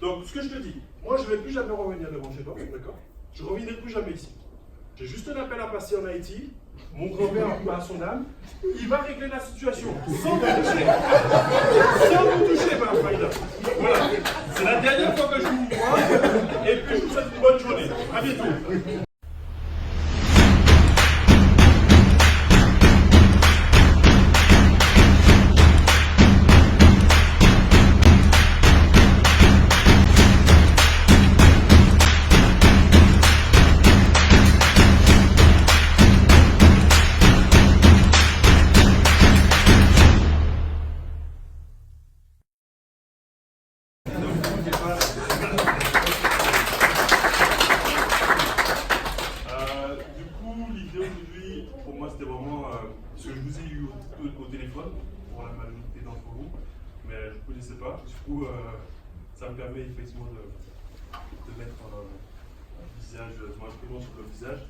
Donc, ce que je te dis, moi, je ne vais plus jamais revenir devant chez toi, d'accord? Je ne reviendrai plus jamais ici. J'ai juste un appel à passer en Haïti. Mon grand-père a son âme. Il va régler la situation sans vous toucher. Sans vous toucher, ma Faïda. Voilà. C'est la dernière fois que je vous vois. Et puis, je vous souhaite une bonne journée. À bientôt. Pour moi, c'était vraiment ce que je vous ai eu au téléphone pour la majorité d'entre vous, mais je ne vous connaissais pas. Du coup, ça me permet effectivement de mettre un visage, mon prénom sur le visage.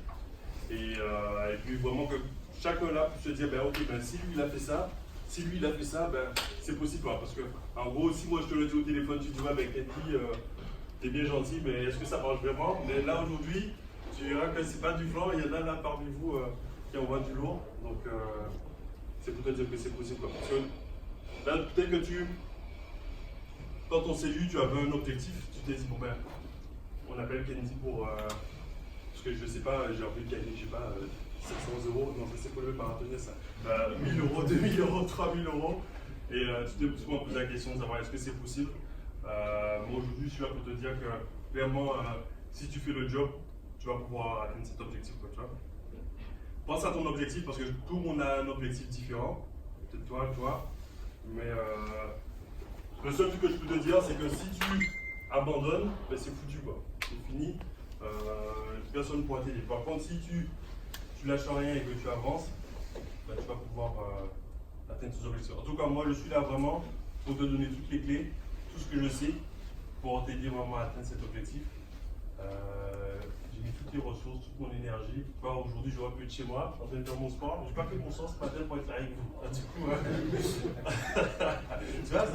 Et puis vraiment que chacun là puisse se dire, ben, ok, ben, si lui il a fait ça, ben, c'est possible. Parce que, en gros, si moi je te le dis au téléphone, tu dis, ouais, ben, Kenty, t'es bien gentil, mais est-ce que ça marche vraiment? Mais là, aujourd'hui, tu verras que c'est pas du flanc, il y en a là parmi vous qui envoient du lourd. Donc, c'est pour te dire que c'est possible. Parce que là, peut-être que quand on s'est vu, tu avais un objectif, tu t'es dit, bon ben, on appelle Kenty pour. Parce que je sais pas, j'ai envie de gagner, je sais pas, 700 euros, non, ça c'est pour le marathonien ça. 1000 euros, 2000 euros, 3000 euros. Et tu t'es souvent posé la question de savoir est-ce que c'est possible. Moi aujourd'hui, je suis là pour te dire que clairement, si tu fais le job, tu vas pouvoir atteindre cet objectif. Quoi, tu vois. Pense à ton objectif parce que tout le monde a un objectif différent. Peut-être toi. Mais le seul truc que je peux te dire, c'est que si tu abandonnes, ben, c'est foutu. C'est fini. Personne ne pourra t'aider. Par contre, si tu lâches rien et que tu avances, ben, tu vas pouvoir atteindre tes objectifs. En tout cas, moi, je suis là vraiment pour te donner toutes les clés, tout ce que je sais, pour t'aider vraiment à atteindre cet objectif. J'ai mis toutes les ressources, toute mon énergie. Aujourd'hui, j'aurais pu être chez moi, en train de faire mon sport. Je n'ai pas fait mon sport ce matin pour être avec vous. Du coup,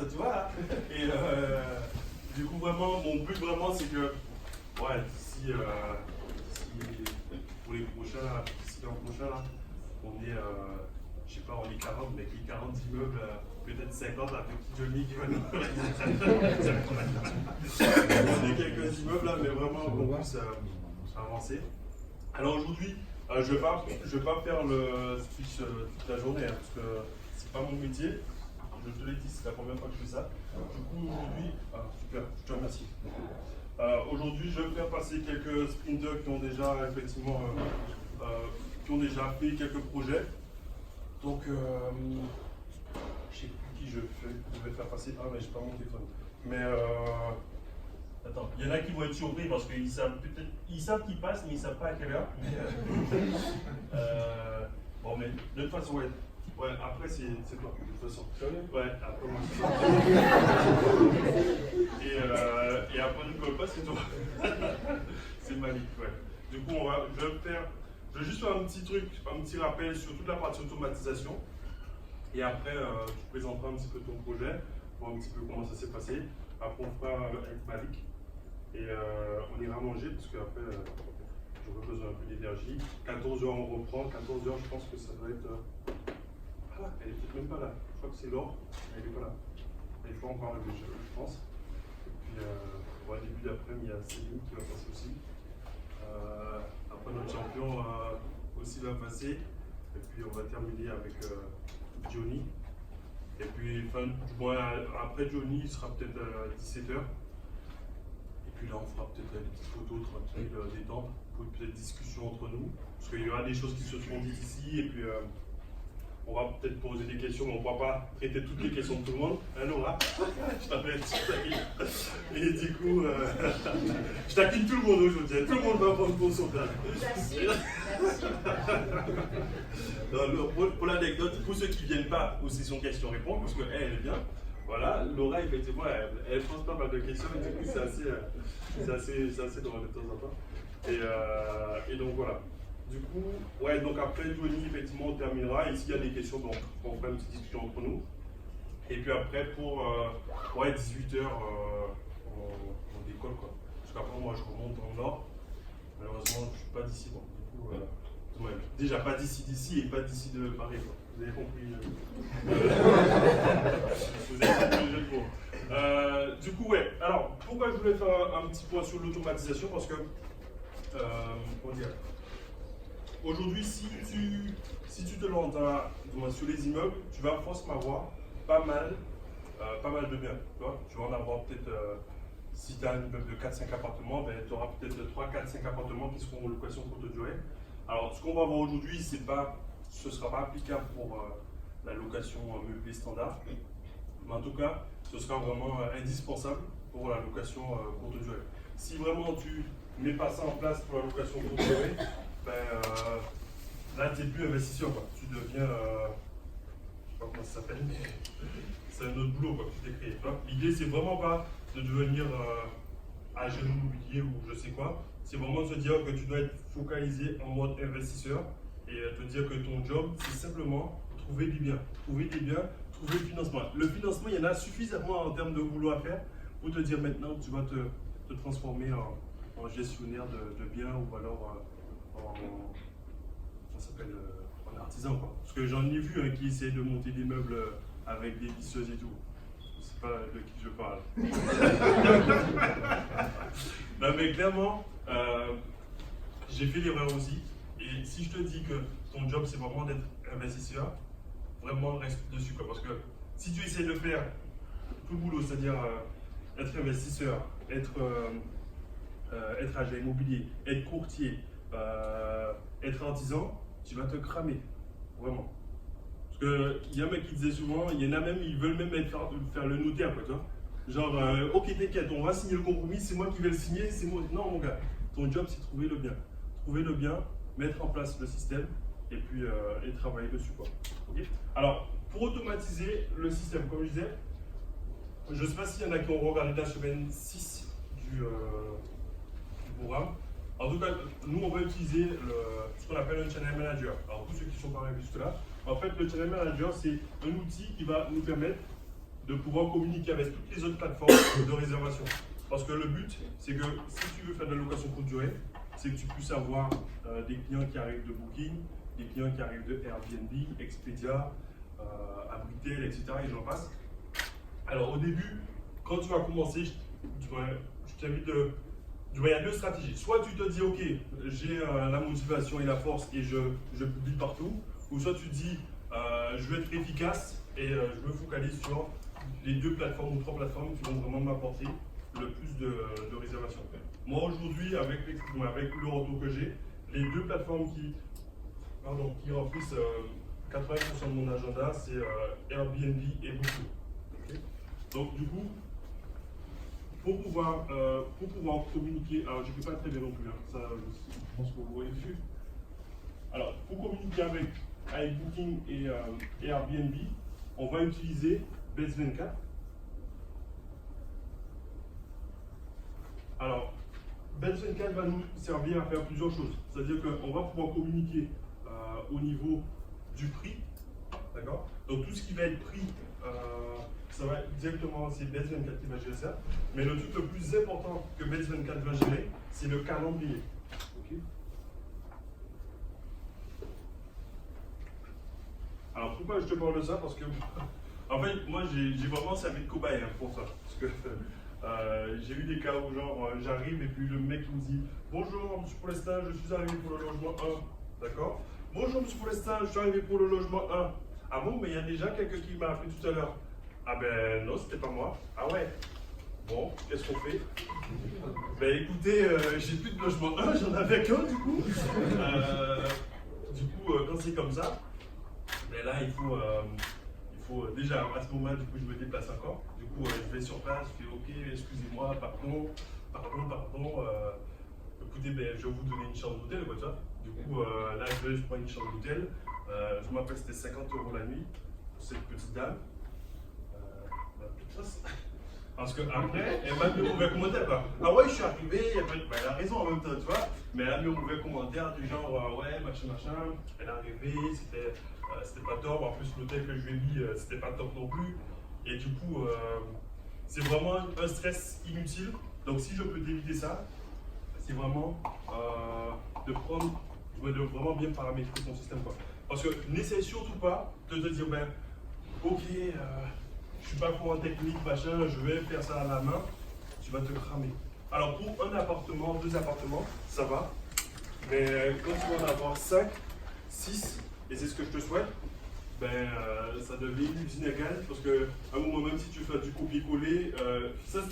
tu vois hein. Et du coup, vraiment, mon but, vraiment, c'est que, ouais, si pour les prochains, d'ici l'an prochain, là, on est, je sais pas, on est 40, mais qui 40 immeubles, peut-être 50 avec Johnny qui va nous. On est quelques immeubles là, mais vraiment on puisse avancer. Alors aujourd'hui, je vais pas faire le speech toute la journée, hein, parce que c'est pas mon métier. Je te l'ai dit, c'est la première fois que je fais ça. Du coup aujourd'hui, super, je te remercie. Aujourd'hui, je vais faire passer quelques sprinters qui ont déjà effectivement qui ont déjà fait quelques projets. Donc, je ne sais plus qui je vais faire passer. Ah, mais j'ai pas mon téléphone. Mais attends, il y en a qui vont être surpris parce qu'ils savent peut-être, ils savent qu'ils passent, mais ils ne savent pas à quelle heure. Mais, bon, mais de toute façon, ouais. Ouais, après c'est toi, de toute façon. Ouais, après moi c'est et après Nicole pas, c'est toi. C'est Malik, ouais. Du coup, je vais juste faire un petit truc, un petit rappel sur toute la partie automatisation. Et après, tu présenteras un petit peu ton projet, voir un petit peu comment ça s'est passé. Après, on fera avec Malik. Et on ira manger, parce qu'après, j'aurai besoin un peu d'énergie. 14h, on reprend. 14h, je pense que ça doit être. Ah, elle est peut-être même pas là. Je crois que c'est Laure. Elle n'est pas là. Il faut encore arriver, je pense. Et puis, au début d'après-midi, il y a Céline qui va passer aussi. Après, notre champion aussi va passer. Et puis, on va terminer avec Johnny. Et puis, après Johnny, il sera peut-être à 17h. Et puis là, on fera peut-être des petites photos tranquilles, détente, pour peut-être discussion entre nous. Parce qu'il y aura des choses qui se seront dites ici. Et puis, on va peut-être poser des questions, mais on ne pourra pas traiter toutes les questions de tout le monde. Hein, Laura? Je t'appelle, et du coup, je taquine tout le monde aujourd'hui. Tout le monde va prendre pour son place. Merci. Pour l'anecdote, pour ceux qui ne viennent pas aux sessions questions-réponses, parce qu'elle, elle est bien. Voilà, Laura, effectivement, elle pose pas mal de questions, et du coup, c'est assez drôle de temps en temps. Et donc, voilà. Du coup, ouais, donc après Johnny, effectivement, on terminera. Et s'il y a des questions, donc, on fera une petite discussion entre nous. Et puis après, pour 18h, on moi je remonte dans le nord. Malheureusement, je ne suis pas d'ici. Bon. Du coup, ouais. Déjà pas d'ici et pas d'ici de Paris. Quoi. Vous avez compris. Vous avez compris le jeu de mots. Du coup, ouais. Alors, pourquoi je voulais faire un petit point sur l'automatisation? Parce que, comment dire, aujourd'hui, si tu te lances sur les immeubles, tu vas forcément avoir pas mal de biens. Tu vas en avoir peut-être, si tu as un immeuble de 4-5 appartements, ben, tu auras peut-être 3, 4, 5 appartements qui seront en location courte durée. Alors, ce qu'on va voir aujourd'hui, ce ne sera pas applicable pour la location meublée standard. Mais en tout cas, ce sera vraiment indispensable pour la location courte durée. Si vraiment tu ne mets pas ça en place pour la location courte durée, ben, là, tu n'es plus investisseur. Quoi. Tu deviens, je ne sais pas comment ça s'appelle, mais c'est un autre boulot quoi, que tu t'es créé. L'idée, c'est vraiment pas de devenir agent immobilier ou je sais quoi. C'est vraiment de se dire que tu dois être focalisé en mode investisseur et te dire que ton job, c'est simplement trouver des biens. Trouver le financement. Le financement, il y en a suffisamment en termes de boulot à faire pour te dire maintenant tu vas te transformer en gestionnaire de biens ou alors en artisan. Quoi. Parce que j'en ai vu qui essayent de monter des meubles avec des visseuses et tout. C'est pas de qui je parle. Non mais clairement, j'ai fait l'erreur aussi. Et si je te dis que ton job c'est vraiment d'être investisseur, vraiment reste dessus. Quoi. Parce que si tu essaies de faire tout le boulot, c'est-à-dire être investisseur, être agent immobilier, être courtier, être artisan, tu vas te cramer. Vraiment. Parce qu'il y a un mec qui disait souvent, il y en a même, ils veulent même faire le notaire, quoi, tu vois. Genre, ok, t'inquiète, on va signer le compromis, c'est moi qui vais le signer, c'est moi. Non, mon gars, ton job, c'est trouver le bien. Trouver le bien, mettre en place le système et puis et travailler dessus, quoi. Okay. Alors, pour automatiser le système, comme je disais, je ne sais pas s'il y en a qui ont regardé la semaine 6 du programme. En tout cas, nous, on va utiliser ce qu'on appelle un channel manager. Alors, tous ceux qui sont pas arrivés jusque-là, en fait, le channel manager, c'est un outil qui va nous permettre de pouvoir communiquer avec toutes les autres plateformes de réservation. Parce que le but, c'est que si tu veux faire de la location courte durée, c'est que tu puisses avoir des clients qui arrivent de Booking, des clients qui arrivent de Airbnb, Expedia, Abritel, etc. et j'en passe. Alors, au début, quand tu vas commencer, je t'invite il y a deux stratégies. Soit tu te dis, ok, j'ai la motivation et la force et je publie partout. Ou soit tu dis, je veux être efficace et je me focalise sur les 2 plateformes ou 3 plateformes qui vont vraiment m'apporter le plus de réservations. Moi aujourd'hui, avec le retour que j'ai, les 2 plateformes qui remplissent 80% de mon agenda, c'est Airbnb et Booking. Okay. Donc du coup, pour pouvoir communiquer, alors je ne peux pas très bien non plus, hein, ça je pense que vous voyez dessus. Alors, pour communiquer avec Booking et Airbnb, on va utiliser Base24. Alors, Base24 va nous servir à faire plusieurs choses. C'est-à-dire qu'on va pouvoir communiquer au niveau du prix. D'accord? Donc, tout ce qui va être prix, ça va directement, c'est Base24 qui va gérer ça. Mais le truc le plus important que Base24 va gérer, c'est le calendrier. Okay. Alors pourquoi je te parle de ça? Parce que, en fait, moi j'ai vraiment servi de cobaye pour ça. Parce que j'ai eu des cas où genre j'arrive et puis le mec il me dit bonjour monsieur Paulestin, je suis arrivé pour le logement 1. D'accord? Bonjour monsieur Paulestin, je suis arrivé pour le logement 1. Ah bon, mais il y a déjà quelqu'un qui m'a appelé tout à l'heure. Ah ben non, c'était pas moi. Ah ouais. Bon, qu'est-ce qu'on fait? Ben écoutez, j'ai plus de logement 1, j'en avais qu'un du coup. Quand c'est comme ça, mais là, il faut déjà, à ce moment-là, du coup, je me déplace encore. Du coup, je vais sur place, je fais OK, excusez-moi, pardon. Écoutez, ben, je vais vous donner une chambre d'hôtel, quoi, tu vois. Du coup, là, je prends une chambre d'hôtel. Je me rappelle, c'était 50 € la nuit pour cette petite dame. Parce qu'après, elle m'a mis un mauvais commentaire. Quoi. Ah ouais, je suis arrivé, elle a raison en même temps, tu vois. Mais elle a mis un mauvais commentaire du genre, ouais, machin. Elle est arrivée, c'était pas top. En plus, l'hôtel que je lui ai mis, c'était pas top non plus. Et du coup, c'est vraiment un stress inutile. Donc, si je peux t'éviter ça, c'est vraiment de vraiment bien paramétrer ton système, quoi. Parce que n'essaie surtout pas de te dire, ben, ok, je suis pas fort en technique, machin, je vais faire ça à la main, tu vas te cramer. Alors pour un appartement, 2 appartements, ça va. Mais quand tu vas en avoir 5, 6, et c'est ce que je te souhaite, ben, ça devient une usine à gaz, parce qu'à un moment, même si tu fais du copier-coller,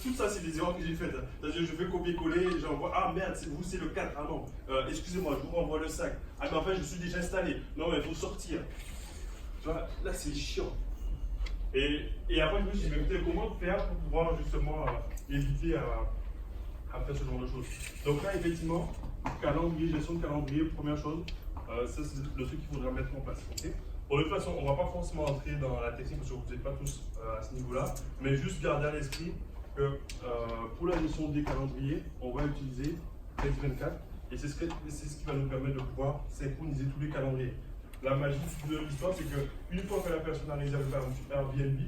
tout ça, c'est des erreurs que j'ai faites. C'est-à-dire, je fais copier-coller, j'envoie, ah merde, c'est le 4, ah non, excusez-moi, je vous renvoie le 5. Ah mais en fait, je suis déjà installé. Non, mais il faut sortir. Tu vois, là, c'est chiant. Et après, je me suis dit, mais comment faire pour pouvoir justement éviter à faire ce genre de choses. Donc là, effectivement, calendrier, gestion de calendrier, première chose, ça c'est le truc qu'il faudra mettre en place. Okay, bon, de toute façon, on ne va pas forcément entrer dans la technique parce que vous n'êtes pas tous à ce niveau-là, mais juste garder à l'esprit que pour la gestion des calendriers, on va utiliser Place24 et c'est ce qui va nous permettre de pouvoir synchroniser tous les calendriers. La magie de l'histoire, c'est qu'une fois que la personne a réservé par Airbnb,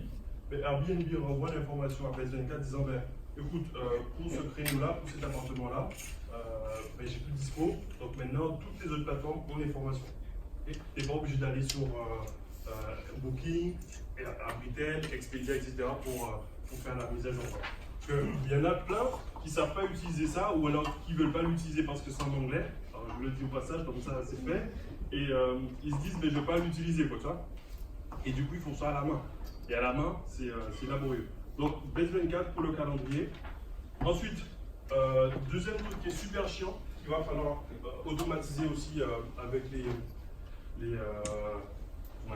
Airbnb renvoie l'information à Place24 disant ben, écoute, pour ce créneau-là, pour cet appartement-là, ben, j'ai plus de dispo, donc maintenant toutes les autres plateformes ont l'information. Tu n'es pas obligé d'aller sur Booking, Abritel, Expedia, etc. pour faire la mise à jour. Parce qu'il y en a plein qui ne savent pas utiliser ça ou alors qui ne veulent pas l'utiliser parce que c'est en anglais. Alors, je vous le dis au passage, comme ça c'est fait. Et ils se disent, mais je ne vais pas l'utiliser, quoi, tu vois. Et du coup, ils font ça à la main. Et à la main, c'est laborieux. Donc, Place24 pour le calendrier. Ensuite, deuxième truc qui est super chiant, qu'il va falloir automatiser aussi avec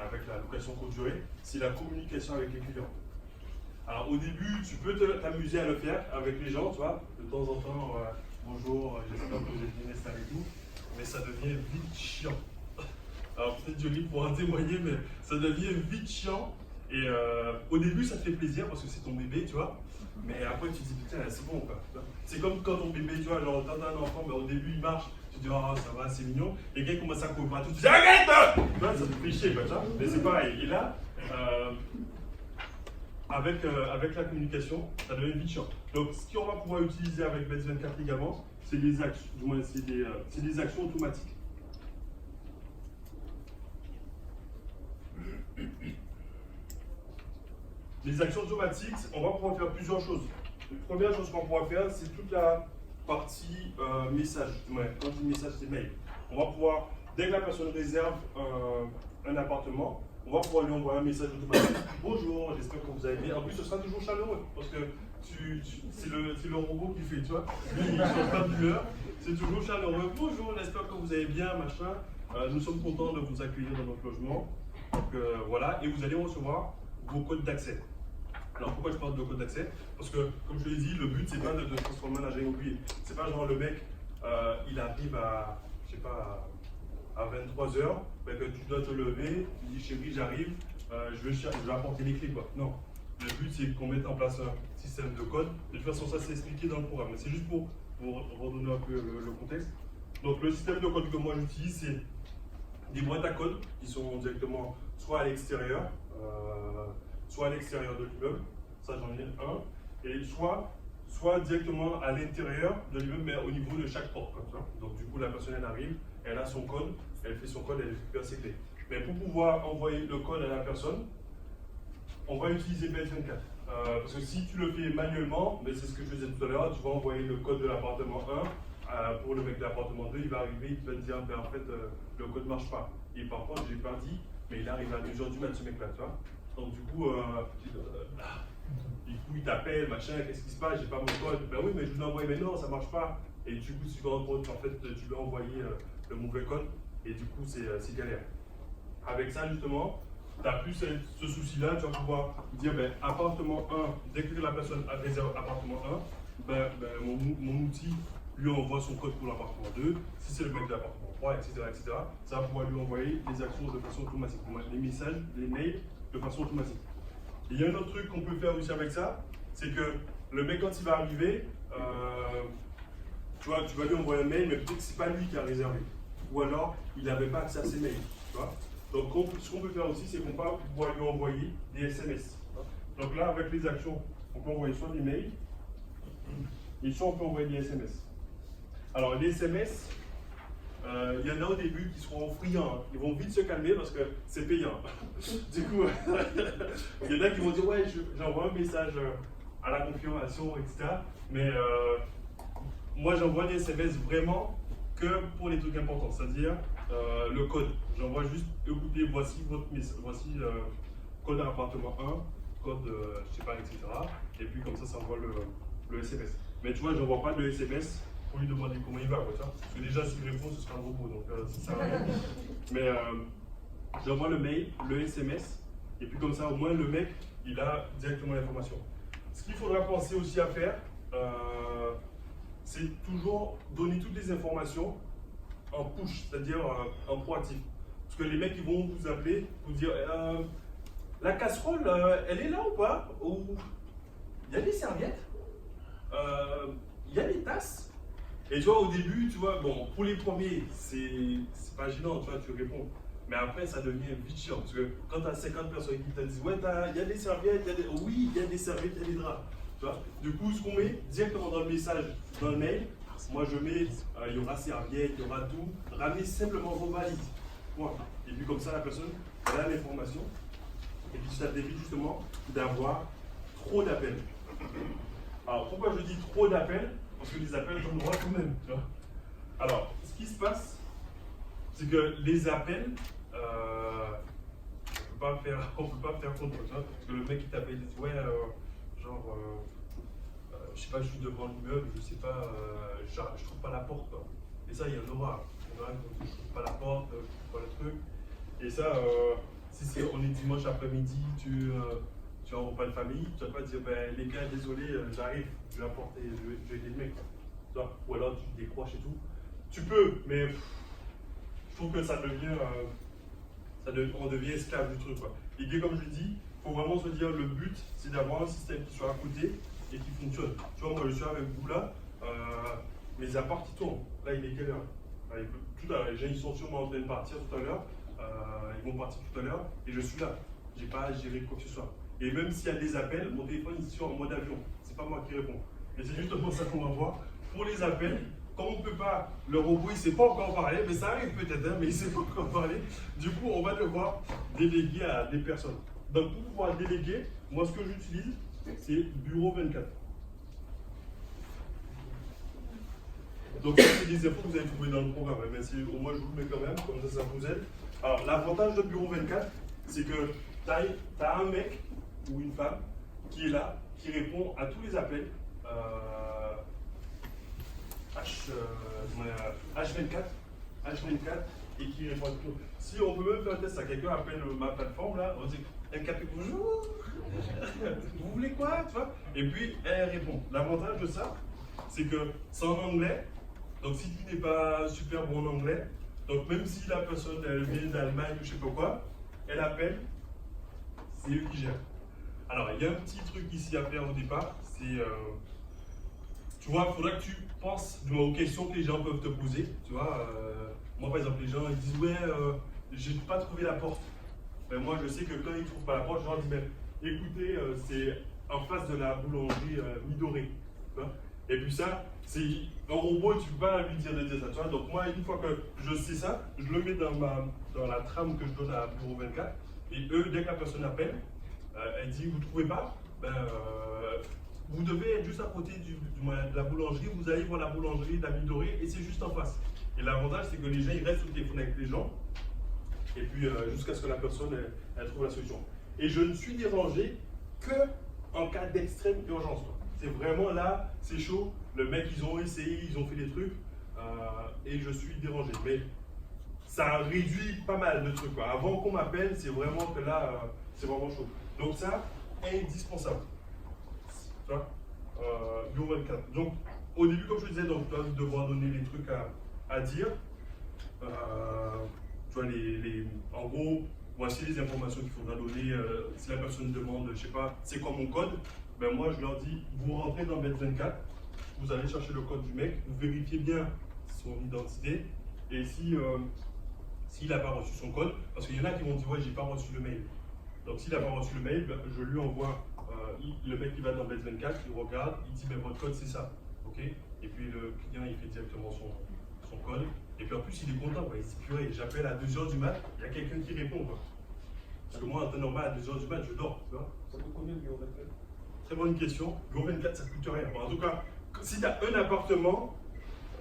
avec la location courte durée, c'est la communication avec les clients. Alors, au début, tu peux t'amuser à le faire avec les gens, tu vois, de temps en temps, bonjour, j'espère que vous êtes bien installé et tout, mais ça devient vite chiant. Alors, peut-être Johnny pourra témoigner, mais ça devient vite chiant. Et au début, ça te fait plaisir parce que c'est ton bébé, tu vois. Mais après, tu te dis, putain, c'est bon, quoi. C'est comme quand ton bébé, tu vois, genre, t'as un enfant, mais au début, il marche. Tu te dis, oh, ça va, c'est mignon. Et quelqu'un commence à courir partout, tu te dis, arrête! Tu vois, ça te fait chier, quoi, tu vois. Mais c'est pareil. Et là, avec la communication, ça devient vite chiant. Donc, ce qu'on va pouvoir utiliser avec Place24 également, c'est des actions, du moins, c'est des actions automatiques. Les actions automatiques, on va pouvoir faire plusieurs choses. La première chose qu'on pourra faire, c'est toute la partie message. Ouais, quand je dis message, c'est mail. On va pouvoir, dès que la personne réserve un appartement, on va pouvoir lui envoyer un message automatique. Bonjour, j'espère que vous allez bien. En plus, ce sera toujours chaleureux parce que c'est le robot qui fait, tu vois. Il ne change pas d'humeur, c'est toujours chaleureux. Bonjour, j'espère que vous allez bien, machin. Nous sommes contents de vous accueillir dans notre logement. Donc voilà, et vous allez recevoir vos codes d'accès. Alors pourquoi je parle de code d'accès? Parce que, comme je l'ai dit, le but c'est pas de transformer un agent immobilier. C'est pas genre le mec, il arrive à, je sais pas, à 23h, ben, que tu dois te lever, il dit chérie, j'arrive, je vais apporter les clés, quoi. Non. Le but c'est qu'on mette en place un système de code. De toute façon, ça c'est expliqué dans le programme. Mais c'est juste pour redonner un peu le contexte. Donc le système de code que moi j'utilise, c'est des boîtes à code qui sont directement soit à l'extérieur, de l'immeuble, ça j'en ai un, et soit directement à l'intérieur de l'immeuble, mais au niveau de chaque porte, comme ça. Donc du coup, la personne elle arrive, elle a son code, elle fait son code, elle récupère ses clés. Mais pour pouvoir envoyer le code à la personne, on va utiliser Place24. Parce que si tu le fais manuellement, c'est ce que je faisais tout à l'heure, tu vas envoyer le code de l'appartement 1, pour le mec de l'appartement 2, il va arriver, il va te dire, ben, en fait, le code ne marche pas. Et par contre, je l'ai pas dit, mais il arrive à 2h du mat, ce mec-là, tu vois. Donc du coup, il t'appelle, machin, qu'est-ce qui se passe, j'ai pas mon code. Ben oui, mais je vous l'ai envoyé, mais non, ça marche pas. Et du coup, tu te rends compte qu'en fait, tu lui as envoyé le mauvais code, et du coup, c'est galère. Avec ça, justement, tu n'as plus ce souci-là, tu vas pouvoir dire, ben, appartement 1, dès que la personne a réservé appartement 1, mon outil lui envoie son code pour l'appartement 2, si c'est le mec de l'appartement 3, etc., ça va pouvoir lui envoyer les actions de façon automatique, les messages, les mails de façon automatique. Et il y a un autre truc qu'on peut faire aussi avec ça, c'est que le mec quand il va arriver, tu vas lui envoyer un mail, mais peut-être que ce n'est pas lui qui a réservé. Ou alors, il n'avait pas accès à ses mails. Tu vois. Donc ce qu'on peut faire aussi, c'est qu'on peut pouvoir lui envoyer des SMS. Donc là, avec les actions, on peut envoyer soit des mails, et soit on peut envoyer des SMS. Alors, les SMS, il y en a au début qui seront friands. Ils vont vite se calmer parce que c'est payant. Du coup, il y en a qui vont dire ouais, j'envoie un message à la confirmation, etc. Mais moi, j'envoie des SMS vraiment que pour les trucs importants, c'est-à-dire le code. J'envoie juste, écoutez, voici votre message, voici code appartement 1, code, je sais pas, etc. Et puis comme ça envoie le SMS. Mais tu vois, je n'envoie pas de SMS pour lui demander comment il va, quoi, parce que déjà, s'il répond, ce sera un robot, donc ça sert à rien. Mais j'envoie le mail, le SMS, et puis comme ça, au moins, le mec, il a directement l'information. Ce qu'il faudra penser aussi à faire, c'est toujours donner toutes les informations en push, c'est-à-dire en proactif. Parce que les mecs, ils vont vous appeler, vous dire la casserole, elle est là ou pas? Ou il y a des serviettes, il y a des tasses. Et tu vois, au début, tu vois, bon, pour les premiers, c'est pas gênant, tu vois, tu réponds. Mais après, ça devient vite chiant. Parce que quand tu as 50 personnes qui te disent ouais, il y a des serviettes, oui, il y a des serviettes, il y a des draps. Tu vois? Du coup, ce qu'on met directement dans le message, dans le mail, moi je mets, il y aura serviette, il y aura tout, ramenez simplement vos valises. Point. Et puis comme ça, la personne, elle a l'information. Et puis ça t'évite justement d'avoir trop d'appels. Alors pourquoi je dis trop d'appels? Parce que les appels, j'en aurai quand même. Tu vois? Alors, ce qui se passe, c'est que les appels, on ne peut pas faire contre, tu vois? Parce que le mec qui t'appelle, il dit ouais, je sais pas, je suis devant l'immeuble, je sais pas, je trouve pas la porte, quoi. Et ça, il y en aura. Il y en aura qui disent, je trouve pas la porte, je trouve pas le truc. Et ça, si on est dimanche après-midi, tu es en repas de famille, tu vas pas dire, ben, les gars, désolé, j'arrive, je vais apporter, je vais aider le mec. Tu vois? Ou alors tu décroches et tout. Tu peux, mais je trouve que ça devient, on devient esclave du truc, quoi. Et comme je dis, il faut vraiment se dire, le but, c'est d'avoir un système qui soit à côté et qui fonctionne. Tu vois, moi je suis avec vous là, mes apparts ils tournent. Là il est quelle heure? Tout à l'heure, les gens ils sont sûrement en train de partir tout à l'heure, ils vont partir tout à l'heure et je suis là. J'ai pas à gérer quoi que ce soit. Et même s'il y a des appels, mon téléphone il est sur en mode avion. C'est pas moi qui réponds. Et c'est justement ça qu'on va voir. Pour les appels, comme on ne peut pas, le robot il ne sait pas encore parler, mais ça arrive peut-être, hein, mais il ne sait pas encore parler. Du coup, on va devoir déléguer à des personnes. Donc pour pouvoir déléguer, moi ce que j'utilise, c'est Bureau 24. Donc c'est des infos que vous avez trouvées dans le programme, mais au moins je vous le mets quand même, comme ça vous aide. Alors l'avantage de Bureau 24, c'est que tu as un mec ou une femme qui est là, qui répond à tous les appels. H24 et qui répond à tout. Si on peut même faire un test à quelqu'un appelle ma plateforme là, on dit un café bonjour, vous voulez quoi, tu vois? Et puis elle répond. L'avantage de ça, c'est que c'est en anglais, donc si tu n'es pas super bon en anglais, donc même si la personne elle vient d'Allemagne ou je sais pas quoi, elle appelle, c'est eux qui gèrent. Alors il y a un petit truc ici à faire au départ, c'est tu vois, il faudra que tu penses aux questions que les gens peuvent te poser. Tu vois, moi par exemple, les gens ils disent ouais, j'ai pas trouvé la porte. Ben, moi je sais que quand ils trouvent pas la porte, je leur dis ben, écoutez, c'est en face de la boulangerie Midoré. Tu vois? Et puis ça, c'est un robot, tu peux pas lui dire de dire ça. Tu vois? Donc moi, une fois que je sais ça, je le mets dans la trame que je donne à Bureau 24. Et eux, dès que la personne appelle, elle dit vous trouvez pas, ben, vous devez être juste à côté de la boulangerie, vous allez voir la boulangerie d'Amidoré et c'est juste en face. Et l'avantage, c'est que les gens ils restent au téléphone avec les gens et puis jusqu'à ce que la personne elle trouve la solution. Et je ne suis dérangé que en cas d'extrême urgence. C'est vraiment là, c'est chaud, le mec ils ont essayé, ils ont fait des trucs et je suis dérangé. Mais ça réduit pas mal de trucs, quoi. Avant qu'on m'appelle, c'est vraiment que là, c'est vraiment chaud. Donc ça, indispensable. Bureau 24. Donc, au début, comme je te disais, donc, tu vas devoir donner les trucs à dire. Tu vois, en gros, voici les informations qu'il faudra donner. Si la personne demande, je sais pas, c'est quoi mon code, ben moi, je leur dis, vous rentrez dans Bet24, vous allez chercher le code du mec, vous vérifiez bien son identité, et si s'il n'a pas reçu son code, parce qu'il y en a qui vont dire, ouais, j'ai pas reçu le mail. Donc, s'il n'a pas reçu le mail, ben, je lui envoie le mec qui va dans Bet24, il regarde, il dit ben, votre code c'est ça, ok? et puis le client il fait directement son code, et puis en plus il est content, quoi. Il se dit purée, j'appelle à 2h du mat, il y a quelqu'un qui répond, quoi. Parce que moi en temps normal à 2h du mat je dors, tu vois. Ça coûte combien le bureau 24? Très bonne question. Bureau 24 ça coûte rien. Bon, en tout cas, si tu as un appartement,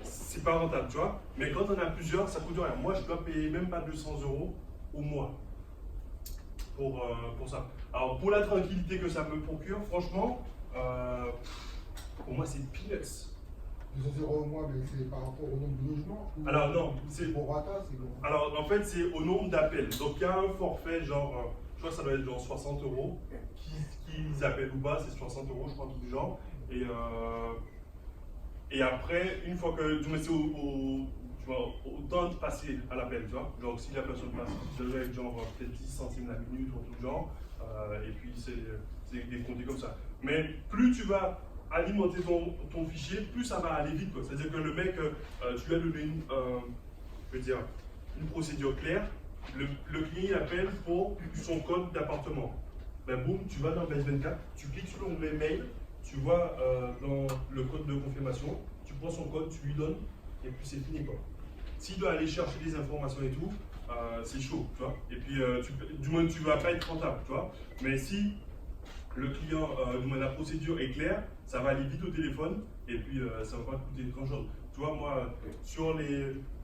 c'est pas rentable, tu vois. Mais quand on a plusieurs, ça coûte rien. Moi je dois payer même pas 200 € au mois pour ça. Alors pour la tranquillité que ça me procure, franchement, pour moi c'est peanuts. 200 € au mois, mais c'est par rapport au nombre de logements ou... Alors non, c'est pour Rata, c'est bon. Alors en fait c'est au nombre d'appels. Donc il y a un forfait genre, je crois que ça doit être genre 60 € qu'ils appellent ou pas, c'est 60 € je crois, tout du genre. Et après, une fois que tu mets c'est tu vois, au temps de passer à l'appel, tu vois. Genre si la personne passe, ça doit être genre peut-être 10 centimes la minute ou tout le genre. Et puis c'est des comptés comme ça. Mais plus tu vas alimenter ton fichier, plus ça va aller vite. C'est-à-dire que le mec, tu lui as donné une procédure claire, le client il appelle pour son code d'appartement. Ben boum, tu vas dans Base 24, tu cliques sur l'onglet mail, tu vois dans le code de confirmation, tu prends son code, tu lui donnes, et puis c'est fini, quoi. S'il doit aller chercher des informations et tout, c'est chaud, tu vois. Et puis, du moins, tu ne vas pas être rentable, tu vois. Mais si le client, du moins, la procédure est claire, ça va aller vite au téléphone, et puis ça ne va pas coûter grand-chose. Tu vois, moi,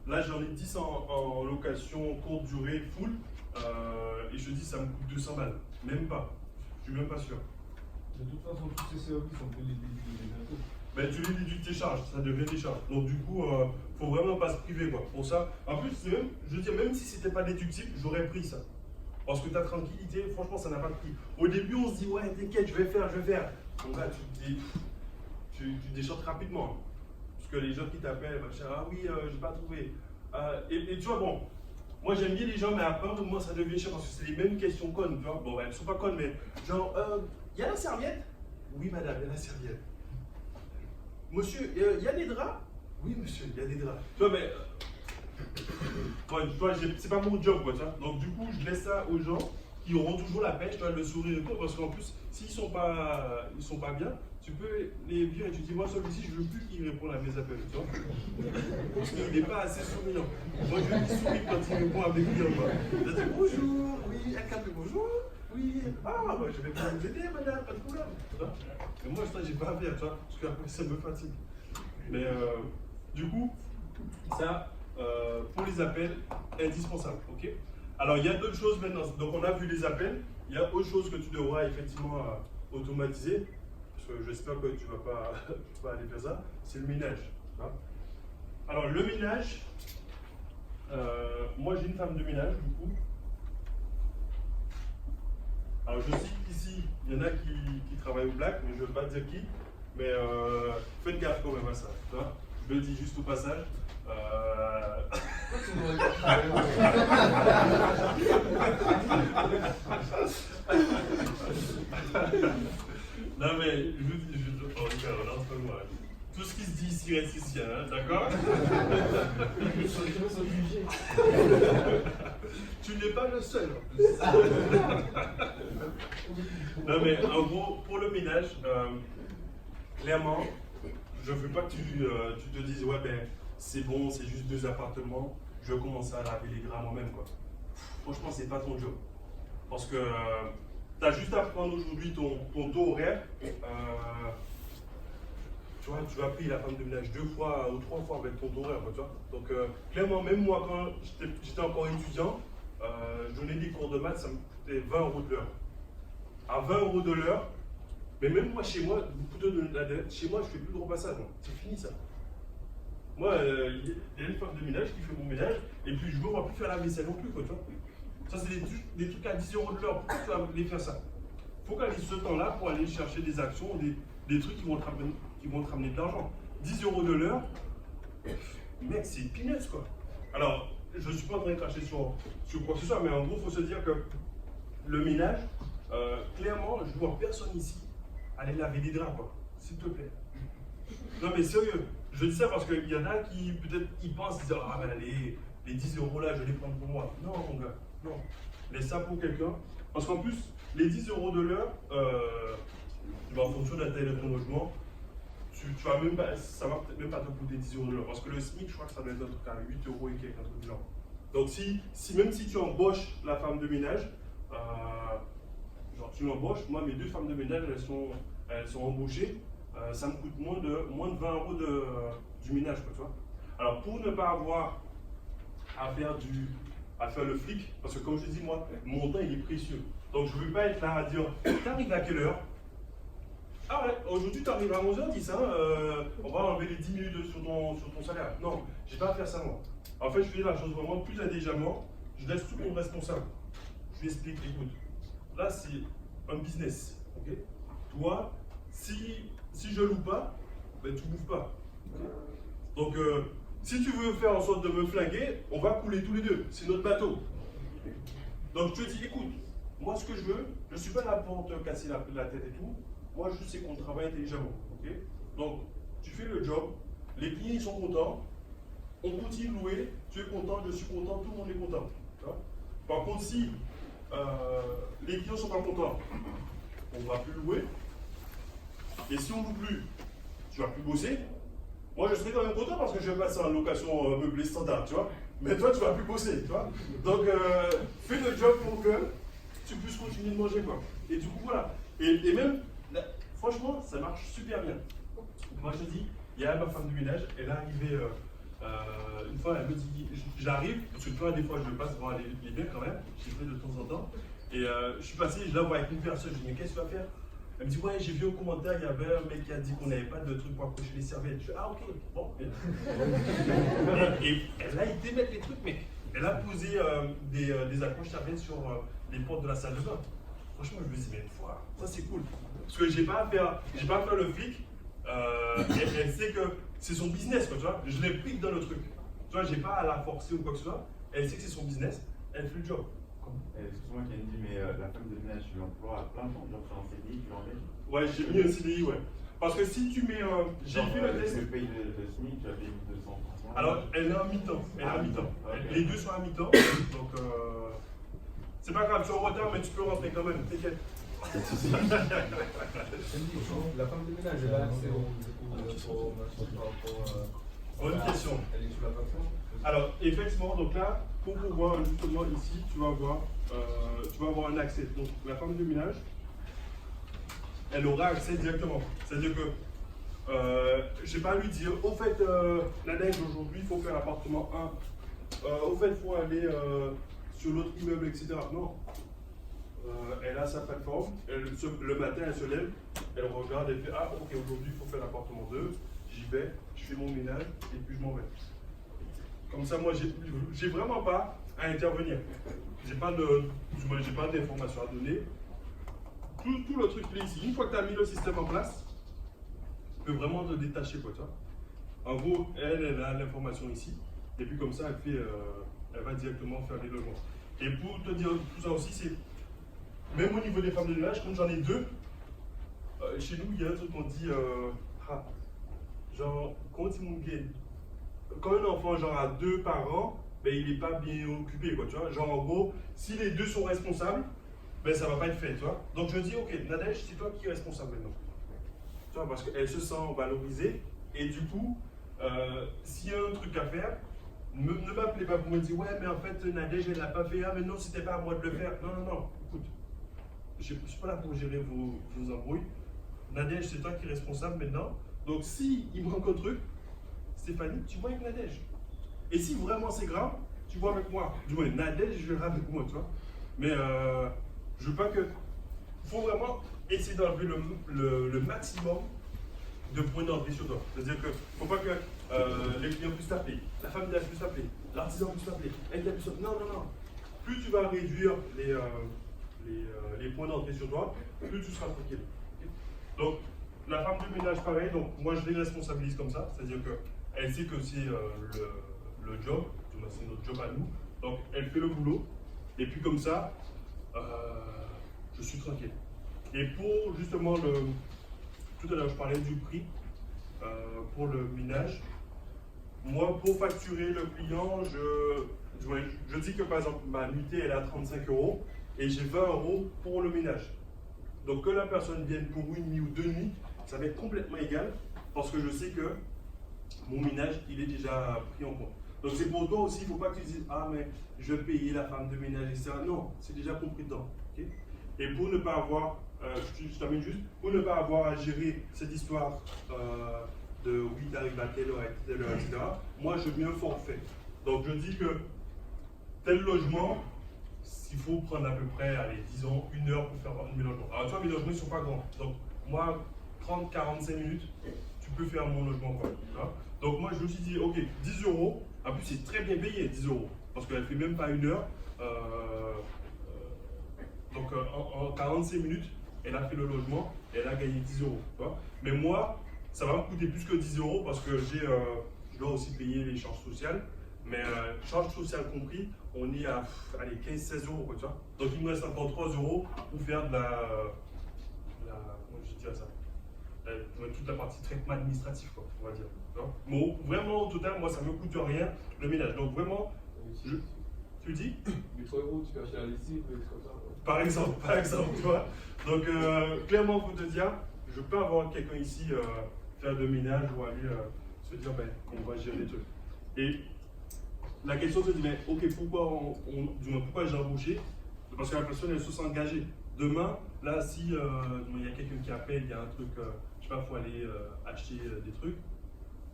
là, j'en ai 10 en location courte durée, full, et je te dis, ça me coûte 200 balles. Même pas. Je suis même pas sûr. De toute façon, tous ces services, on peut les déduire bientôt. Ben, tu les déduis de tes charges, ça devient des charges. Donc du coup, faut vraiment pas se priver, quoi. Pour ça, en plus, même, je veux dire, même si c'était pas déductible, j'aurais pris ça. Parce que ta tranquillité, franchement, ça n'a pas de prix. Au début, on se dit, ouais, t'inquiète, je vais faire. Donc là, tu te dis, tu déchantes rapidement. Parce que les gens qui t'appellent, machin, ah oui, j'ai pas trouvé. Et tu vois, bon, moi j'aime bien les gens, mais à part de moi, ça devient cher parce que c'est les mêmes questions connes, tu vois. Bon, elles sont pas connes, mais genre, y a la serviette? Oui, madame, il y a la serviette. Monsieur, il y a des draps? Oui, monsieur, il y a des draps. Tu vois, mais. C'est pas mon job, quoi, tu vois. Donc, du coup, je laisse ça aux gens qui auront toujours la pêche, tu vois, le sourire et tout, parce qu'en plus, s'ils sont pas bien, tu peux les virer et tu dis, moi, celui-ci, je veux plus qu'il réponde à mes appels, tu vois. Parce qu'il n'est pas assez souriant. Moi, je veux qu'il sourie quand il répond à mes clients, quoi. Je dis, bonjour, oui, un café, bonjour. Oui, moi je vais bien vous aider, madame, pas de problème. Et moi, ça, j'ai pas à faire, tu vois, parce qu'après, ça me fatigue. Mais du coup, ça, pour les appels, indispensable, ok? Alors, il y a d'autres choses maintenant. Donc, on a vu les appels. Il y a autre chose que tu devras effectivement automatiser, parce que j'espère que tu vas pas aller faire ça, c'est le ménage. Hein? Alors, le ménage, moi, j'ai une femme de ménage, du coup. Alors je sais qu'ici, il y en a qui travaillent au black, mais je ne veux pas dire qui. Mais faites gaffe quand même à ça. Tu vois, je le dis juste au passage. Non mais, en tout cas, on est entre moi. Tout ce qui se dit ici reste ici, hein, d'accord? Tu n'es pas le seul en plus. Non mais en gros, pour le ménage, clairement, je ne veux pas que tu te dises ouais ben c'est bon, c'est juste 2 appartements, je vais commencer à laver les draps moi-même, quoi. Franchement, c'est pas ton job. Parce que tu as juste à prendre aujourd'hui ton taux horaire. Tu vois, tu vas payer la femme de ménage 2 fois ou 3 fois avec ton taux horaire, tu vois. Donc clairement, même moi quand j'étais encore étudiant, je donnais des cours de maths, ça me coûtait 20 € de l'heure. À 20 € de l'heure, mais même moi chez moi, chez moi je fais plus de repassage, c'est fini ça. Moi, il y a une femme de ménage qui fait mon ménage, et puis je ne me vois plus faire la vaisselle non plus, quoi, tu vois. Ça c'est des trucs à 10 € de l'heure, pourquoi tu vas aller faire ça? Il faut qu'aller ce temps-là pour aller chercher des actions, des trucs qui vont te ramener de l'argent. 10 € de l'heure, mec, c'est peanuts, quoi. Alors, je ne suis pas en train de cracher sur quoi que ce soit, mais en gros, il faut se dire que le ménage, clairement, je ne vois personne ici aller laver des draps, quoi. S'il te plaît. Non, mais sérieux, je dis ça parce qu'il y en a qui, peut-être, ils pensent, ils disent, ah ben les 10 € là, je vais les prendre pour moi. Non, mon gars, non. Laisse ça pour quelqu'un. Parce qu'en plus, les 10 € de l'heure, en fonction de la taille de ton logement, tu vas même pas, ça va peut-être même pas te coûter 10 € de l'heure. Parce que le SMIC, je crois que ça doit être un truc à 8 € et quelques, un truc du genre. Donc, même si tu embauches la femme de ménage, genre tu l'embauches, moi mes 2 femmes de ménage, elles sont embauchées, ça me coûte moins de 20 € du ménage, quoi, tu vois. Alors, pour ne pas avoir à faire le flic, parce que comme je dis, moi, mon temps il est précieux. Donc, je ne veux pas être là à dire, t'arrives à quelle heure? Ah ouais, aujourd'hui tu arrives à 11h10, hein, on va enlever les 10 minutes sur ton salaire. Non, j'ai pas à faire ça moi. En fait, je fais la chose vraiment plus intelligemment, je laisse tout mon responsable. Je lui explique, écoute, là c'est un business, ok? Toi, si je loue pas, ben tu bouffes pas. Okay? Donc, si tu veux faire en sorte de me flinguer, on va couler tous les deux, c'est notre bateau. Donc je te dis, écoute, moi ce que je veux, je suis pas là pour te casser la tête et tout. Moi, je sais qu'on travaille intelligemment. Okay? Donc, tu fais le job, les clients ils sont contents, on continue de louer, tu es content, je suis content, tout le monde est content. Par contre, si les clients ne sont pas contents, on ne va plus louer. Et si on ne loue plus, tu ne vas plus bosser. Moi, je serai quand même content parce que je vais passer en location meublée standard, tu vois. Mais toi, tu ne vas plus bosser, tu vois. Donc, fais le job pour que tu puisses continuer de manger, quoi. Et du coup, voilà. Et même, là, franchement, ça marche super bien. Moi, je te dis, il y a ma femme de ménage, elle est arrivée une fois, elle me dit, j'arrive, parce que toi, des fois, je passe devant les biens quand même, j'y fais de temps en temps. Et je suis passé, je la vois avec une personne, je dis, mais qu'est-ce que tu vas faire? Elle me dit, ouais, j'ai vu au commentaire, il y avait un mec qui a dit qu'on n'avait pas de truc pour accrocher les serviettes. Je dis, ah, ok, bon. Et elle a été mettre les trucs, mec. Elle a posé des accroches serviettes sur les portes de la salle de bain. Franchement, je me dis, mais une fois, ça c'est cool. Parce que j'ai pas à faire le flic. Elle sait que c'est son business, quoi, tu vois. Je l'implique dans le truc. Tu vois, j'ai pas à la forcer ou quoi que ce soit. Elle sait que c'est son business, elle fait le job. Excuse-moi, Candy, mais la femme de ménage, tu l'emploies à plein temps, genre c'est en CDI, tu l'embauches? Ouais, j'ai mis un CDI, ouais. Parce que si tu mets j'ai fait le test. Tu payes le SMIC, tu as payé 200. Alors, elle est en mi-temps. Elle est à mi-temps. Okay. Les deux sont à mi-temps. Donc, c'est pas grave, tu es en retard, mais tu peux rentrer quand même, t'inquiète. La femme de ménage, elle a accès aux informations par rapport Bonne question. Elle est sur la plateforme? Alors, effectivement, donc là, pour pouvoir justement ici, tu vas avoir un accès. Donc, la femme de ménage, elle aura accès directement. C'est-à-dire que je ne vais pas lui dire, au fait, Nadège, aujourd'hui, il faut faire l'appartement 1. Au fait, il faut aller sur l'autre immeuble, etc. Non. Elle a sa plateforme, le matin, elle se lève, elle regarde, elle fait, ah, ok, aujourd'hui, il faut faire l'appartement 2. J'y vais, je fais mon ménage, et puis je m'en vais. Comme ça, moi, j'ai vraiment pas à intervenir. J'ai pas d'informations à donner. Tout le truc est ici. Une fois que tu as mis le système en place, tu peux vraiment te détacher, quoi, tu vois. En gros, elle a l'information ici, et puis comme ça, elle va directement faire les logements. Et pour te dire tout ça aussi, c'est même au niveau des femmes de ménage, comme j'en ai 2, chez nous, il y a un truc qu'on dit, genre, quand un enfant genre a 2 parents, ben, il n'est pas bien occupé, quoi, tu vois. Genre, en gros, si les 2 sont responsables, ben, ça ne va pas être fait, tu vois. Donc, je dis, ok, Nadège, c'est toi qui es responsable maintenant. Tu vois, parce qu'elle se sent valorisée, et du coup, s'il y a un truc à faire, ne m'appelez pas pour me dire, ouais, mais en fait, Nadège, elle n'a pas fait, ah, mais non, c'était pas à moi de le faire. Non, écoute, je ne suis pas là pour gérer vos embrouilles. Nadège, c'est toi qui es responsable maintenant. Donc, si il manque un truc, Stéphanie, tu vois avec Nadège. Et si vraiment c'est grave, tu vois avec moi. Du moins, Nadège, je verrai avec moi, tu vois. Mais je veux pas que. Il faut vraiment essayer d'enlever le maximum de points d'entrée sur toi. C'est-à-dire qu'il ne faut pas que les clients puissent t'appeler, la famille puisse t'appeler, l'artisan puisse t'appeler, elle puisse t'appeler. Non. Plus tu vas réduire les points d'entrée sur toi, plus tu seras tranquille. Okay? Donc, la femme de ménage, pareil. Donc, moi, je les responsabilise comme ça. C'est-à-dire qu'elle sait que c'est le job, c'est notre job à nous. Donc, elle fait le boulot. Et puis, comme ça, je suis tranquille. Et pour justement tout à l'heure, je parlais du prix pour le ménage. Moi, pour facturer le client, je dis que par exemple, ma nuitée, elle est à 35 € et j'ai 20 € pour le ménage. Donc, que la personne vienne pour une nuit ou 2 nuits, ça va être complètement égal. parce que je sais que mon ménage, il est déjà pris en compte. Donc c'est pour toi aussi, il ne faut pas que tu dises, ah mais je vais payer la femme de ménage, etc. Non, c'est déjà compris dedans. Okay? Et pour ne pas avoir, je termine juste, pour ne pas avoir à gérer cette histoire de oui, t'arrives à telle heure, etc., moi je mets un forfait. Donc je dis que tel logement, il faut prendre à peu près, allez, disons, 1 heure pour faire un logement. Alors tu vois, mes logements ne sont pas grands. Donc moi, 30-45 minutes, tu peux faire mon logement quoi. Donc moi je me suis dit, ok, 10 €, en plus c'est très bien payé, 10 €, parce qu'elle ne fait même pas 1 heure. Donc en 45 minutes, elle a fait le logement et elle a gagné 10 €. Tu vois. Mais moi, ça va me coûter plus que 10 € parce que je dois aussi payer les charges sociales. Mais charges sociales compris, on est à 15-16 € quoi, tu vois. Donc il me reste encore 3 € pour faire de la comment je dirais ça, toute la partie traitement administratif quoi, on va dire. Bon, vraiment au total, moi ça me coûte rien le ménage. Donc vraiment, tu dis Mais 3 €, tu peux acheter la lessive, des trucs comme ça. Ouais. par exemple, tu vois. Donc clairement, il faut te dire, je peux avoir quelqu'un ici faire le ménage ou aller se dire ben, qu'on va gérer les trucs. Et la question se dit, mais ok, pourquoi j'ai embauché? Parce que la personne, elle se sent engagée. Demain, là, si il y a quelqu'un qui appelle, il y a un truc, je sais pas, il faut aller acheter des trucs,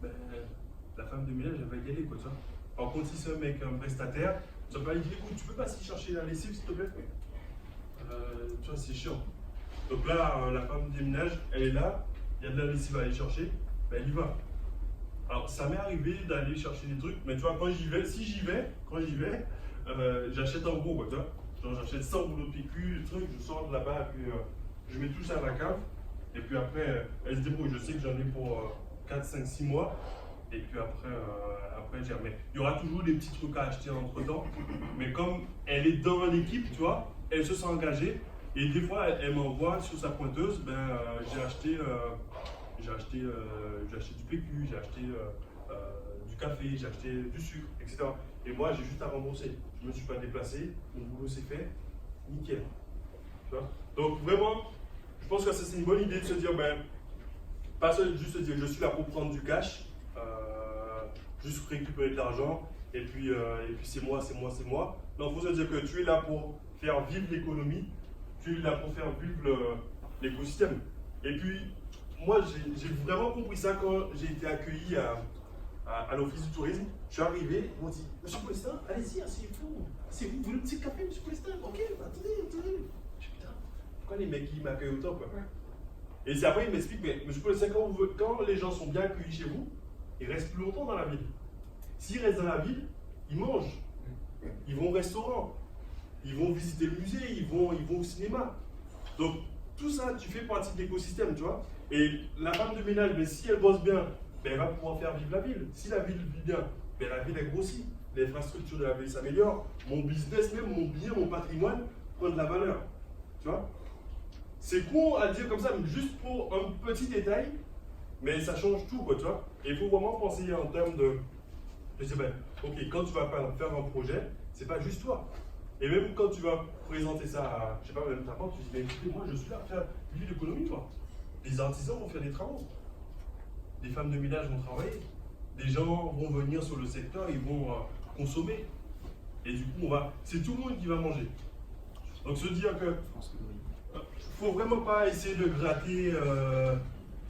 ben, la femme de ménage, elle va y aller, quoi, ça. Par contre, si c'est un mec, un prestataire, tu vas pas lui dire, écoute, tu peux pas s'y chercher la lessive, s'il te plaît? Tu vois, c'est chiant. Donc là, la femme de ménage, elle est là, il y a de la lessive à aller chercher, ben, elle y va. Alors, ça m'est arrivé d'aller chercher des trucs, mais tu vois, quand j'y vais, j'achète en gros, quoi, tu vois. Genre, j'achète 100 boulots de PQ, des trucs, je sors de là-bas, et puis je mets tout ça à la cave, et puis après, elle se débrouille. Je sais que j'en ai pour 4, 5, 6 mois, et puis après, j'ai remis. Il y aura toujours des petits trucs à acheter entre temps, mais comme elle est dans l'équipe, tu vois, elle se sent engagée, et des fois, elle m'envoie sur sa pointeuse, ben, j'ai acheté du PQ, j'ai acheté du café, j'ai acheté du sucre, etc. Et moi, j'ai juste à rembourser. Je ne me suis pas déplacé, mon boulot s'est fait, nickel. Tu vois. Donc vraiment, je pense que c'est une bonne idée de se dire, ben, pas juste se dire, je suis là pour prendre du cash, juste récupérer de l'argent, et puis c'est moi. Non, il faut se dire que tu es là pour faire vivre l'économie, tu es là pour faire vivre l'écosystème. Et puis, moi, j'ai vraiment compris ça quand j'ai été accueilli à l'office du tourisme. Je suis arrivé, ils m'ont dit, Monsieur le Président, allez-y, asseyez-vous. C'est vous voulez un petit café, Monsieur le Président? Ok, attendez. Je dis, putain, pourquoi les mecs ils m'accueillent autant, quoi? Et c'est après, ils m'expliquent, mais Monsieur le Président, quand les gens sont bien accueillis chez vous, ils restent plus longtemps dans la ville. S'ils restent dans la ville, ils mangent, ils vont au restaurant, ils vont visiter le musée, ils vont au cinéma. Donc, tout ça, tu fais partie de l'écosystème, tu vois. Et la femme de ménage, mais si elle bosse bien, ben elle va pouvoir faire vivre la ville. Si la ville vit bien, ben la ville elle grossit. L'infrastructure de la ville s'améliore. Mon business, même mon bien, mon patrimoine prend de la valeur. Tu vois. C'est con à dire comme ça, mais juste pour un petit détail, mais ça change tout, quoi, tu vois. Et il faut vraiment penser en termes de. Je sais ben, ok, quand tu vas faire un projet, c'est pas juste toi. Et même quand tu vas présenter ça à, je sais pas, même ta banque, tu dis, mais écoutez, moi je suis là pour faire vivre l'économie, toi. Les artisans vont faire des travaux. Des femmes de ménage vont travailler. Des gens vont venir sur le secteur, ils vont consommer. Et du coup, c'est tout le monde qui va manger. Donc se dire que faut vraiment pas essayer de gratter.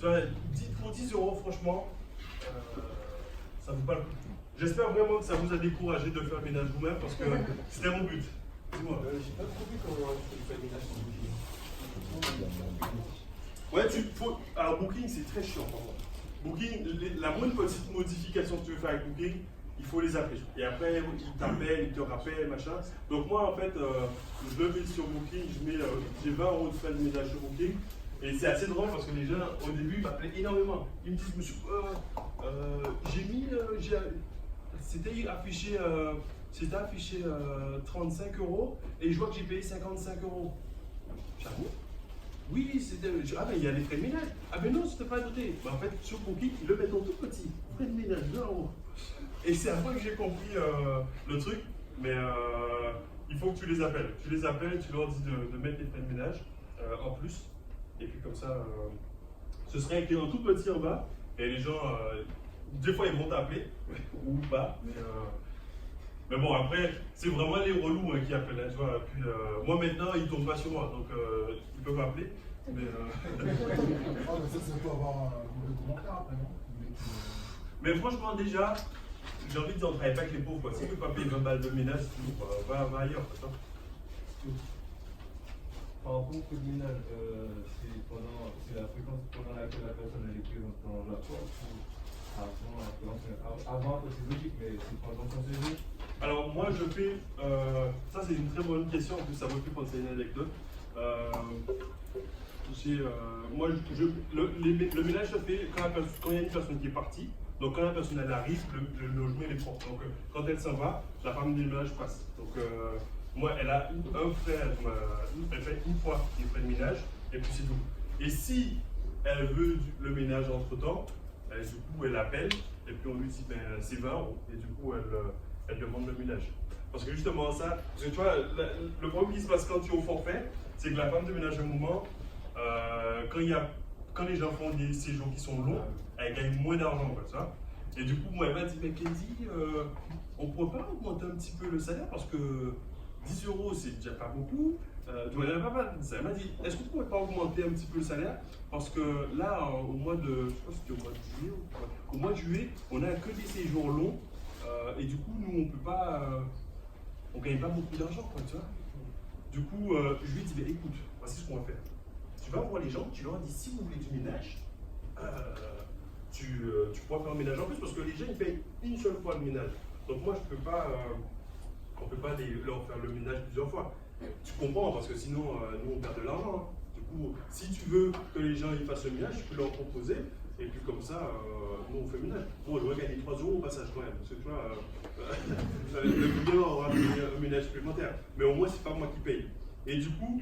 Tu vois, pour 10 €, franchement, ça vaut pas le coup. J'espère vraiment que ça vous a découragé de faire le ménage vous-même parce que c'était mon but. Dis-moi. J'ai pas compris comment tu fais le ménage en booking. Ouais, alors Booking, c'est très chiant pour moi. Booking, la moindre petite modification que tu veux faire avec Booking, il faut les appeler. Et après, ils t'appellent, ils te rappellent, machin. Donc moi, en fait, je le mets sur Booking, j'ai 20 € de frais de ménage sur Booking. Et c'est assez drôle parce que les gens, au début, ils m'appelaient énormément. Ils me disent, monsieur, c'était affiché 35 € et je vois que j'ai payé 55 €. J'avoue. Oui, c'était. Ah, mais il y a les frais de ménage. Ah, mais non, c'était pas noté. En fait, sur Booking, ils le mettent en tout petit. Frais de ménage, 2 €. Et c'est après que j'ai compris le truc. Mais il faut que tu les appelles. Tu les appelles, tu leur dis de mettre les frais de ménage en plus. Et puis comme ça, ce serait écrit en tout petit en bas. Et les gens, des fois, ils vont t'appeler, ou pas. Mais bon, après, c'est vraiment les relous qui appellent. Hein, tu vois. Puis, moi, maintenant, ils ne tombent pas sur moi, donc ils peuvent m'appeler. Mais, Ah, mais ça peut avoir un mauvais commentaire après, non? mais franchement, déjà, j'ai envie de dire, on ne travaille pas avec les pauvres. Quoi. Si tu ne peux pas payer 20 balles de ménage, va ailleurs. Quoi, Par rapport au code ménage, c'est la fréquence pendant laquelle la personne elle est présente dans la porte ou avant, c'est logique, mais c'est pendant son séjour. Alors moi je fais, ça c'est une très bonne question, en plus ça me fait penser à une anecdote. Le ménage se fait quand il y a une personne qui est partie, donc quand la personne elle arrive, le logement il est propre. Donc quand elle s'en va, la femme du ménage passe. Donc moi elle a un frère, elle fait une fois qu'il fait le ménage, et puis c'est tout. Et si elle veut le ménage entre temps, du coup elle appelle, et puis on lui dit ben, c'est 20 €, et du coup elle demande le ménage. Parce que justement ça, parce que tu vois, le problème qui se passe quand tu es au forfait, c'est que la femme de ménage à un moment, quand les gens font des séjours qui sont longs, elle gagne moins d'argent, tu vois. Et du coup, moi, elle m'a dit, mais Kenzie, on ne pourrait pas augmenter un petit peu le salaire parce que 10 € c'est déjà pas beaucoup. Elle m'a dit, est-ce qu'on ne pourrait pas augmenter un petit peu le salaire? Parce que là, au mois de, je sais pas si c'était au mois de juillet, au mois de juillet, on n'a que des séjours longs. Et du coup, nous, on peut pas, on gagne pas beaucoup d'argent, quoi, tu vois. Du coup, je lui ai dit, bah, écoute, voici ce qu'on va faire. Tu vas voir les gens, tu leur dis, si vous voulez du ménage, tu pourras faire un ménage en plus, parce que les gens, ils payent une seule fois le ménage. Donc moi, je peux pas, on peut pas leur faire le ménage plusieurs fois. Tu comprends, parce que sinon, nous, on perd de l'argent. Hein. Du coup, si tu veux que les gens ils fassent le ménage, tu peux leur proposer. Et puis comme ça, nous on fait le ménage. Bon, je vais gagner 3 € au passage quand même, parce que tu vois, le client aura un ménage supplémentaire. Mais au moins, c'est pas moi qui paye. Et du coup,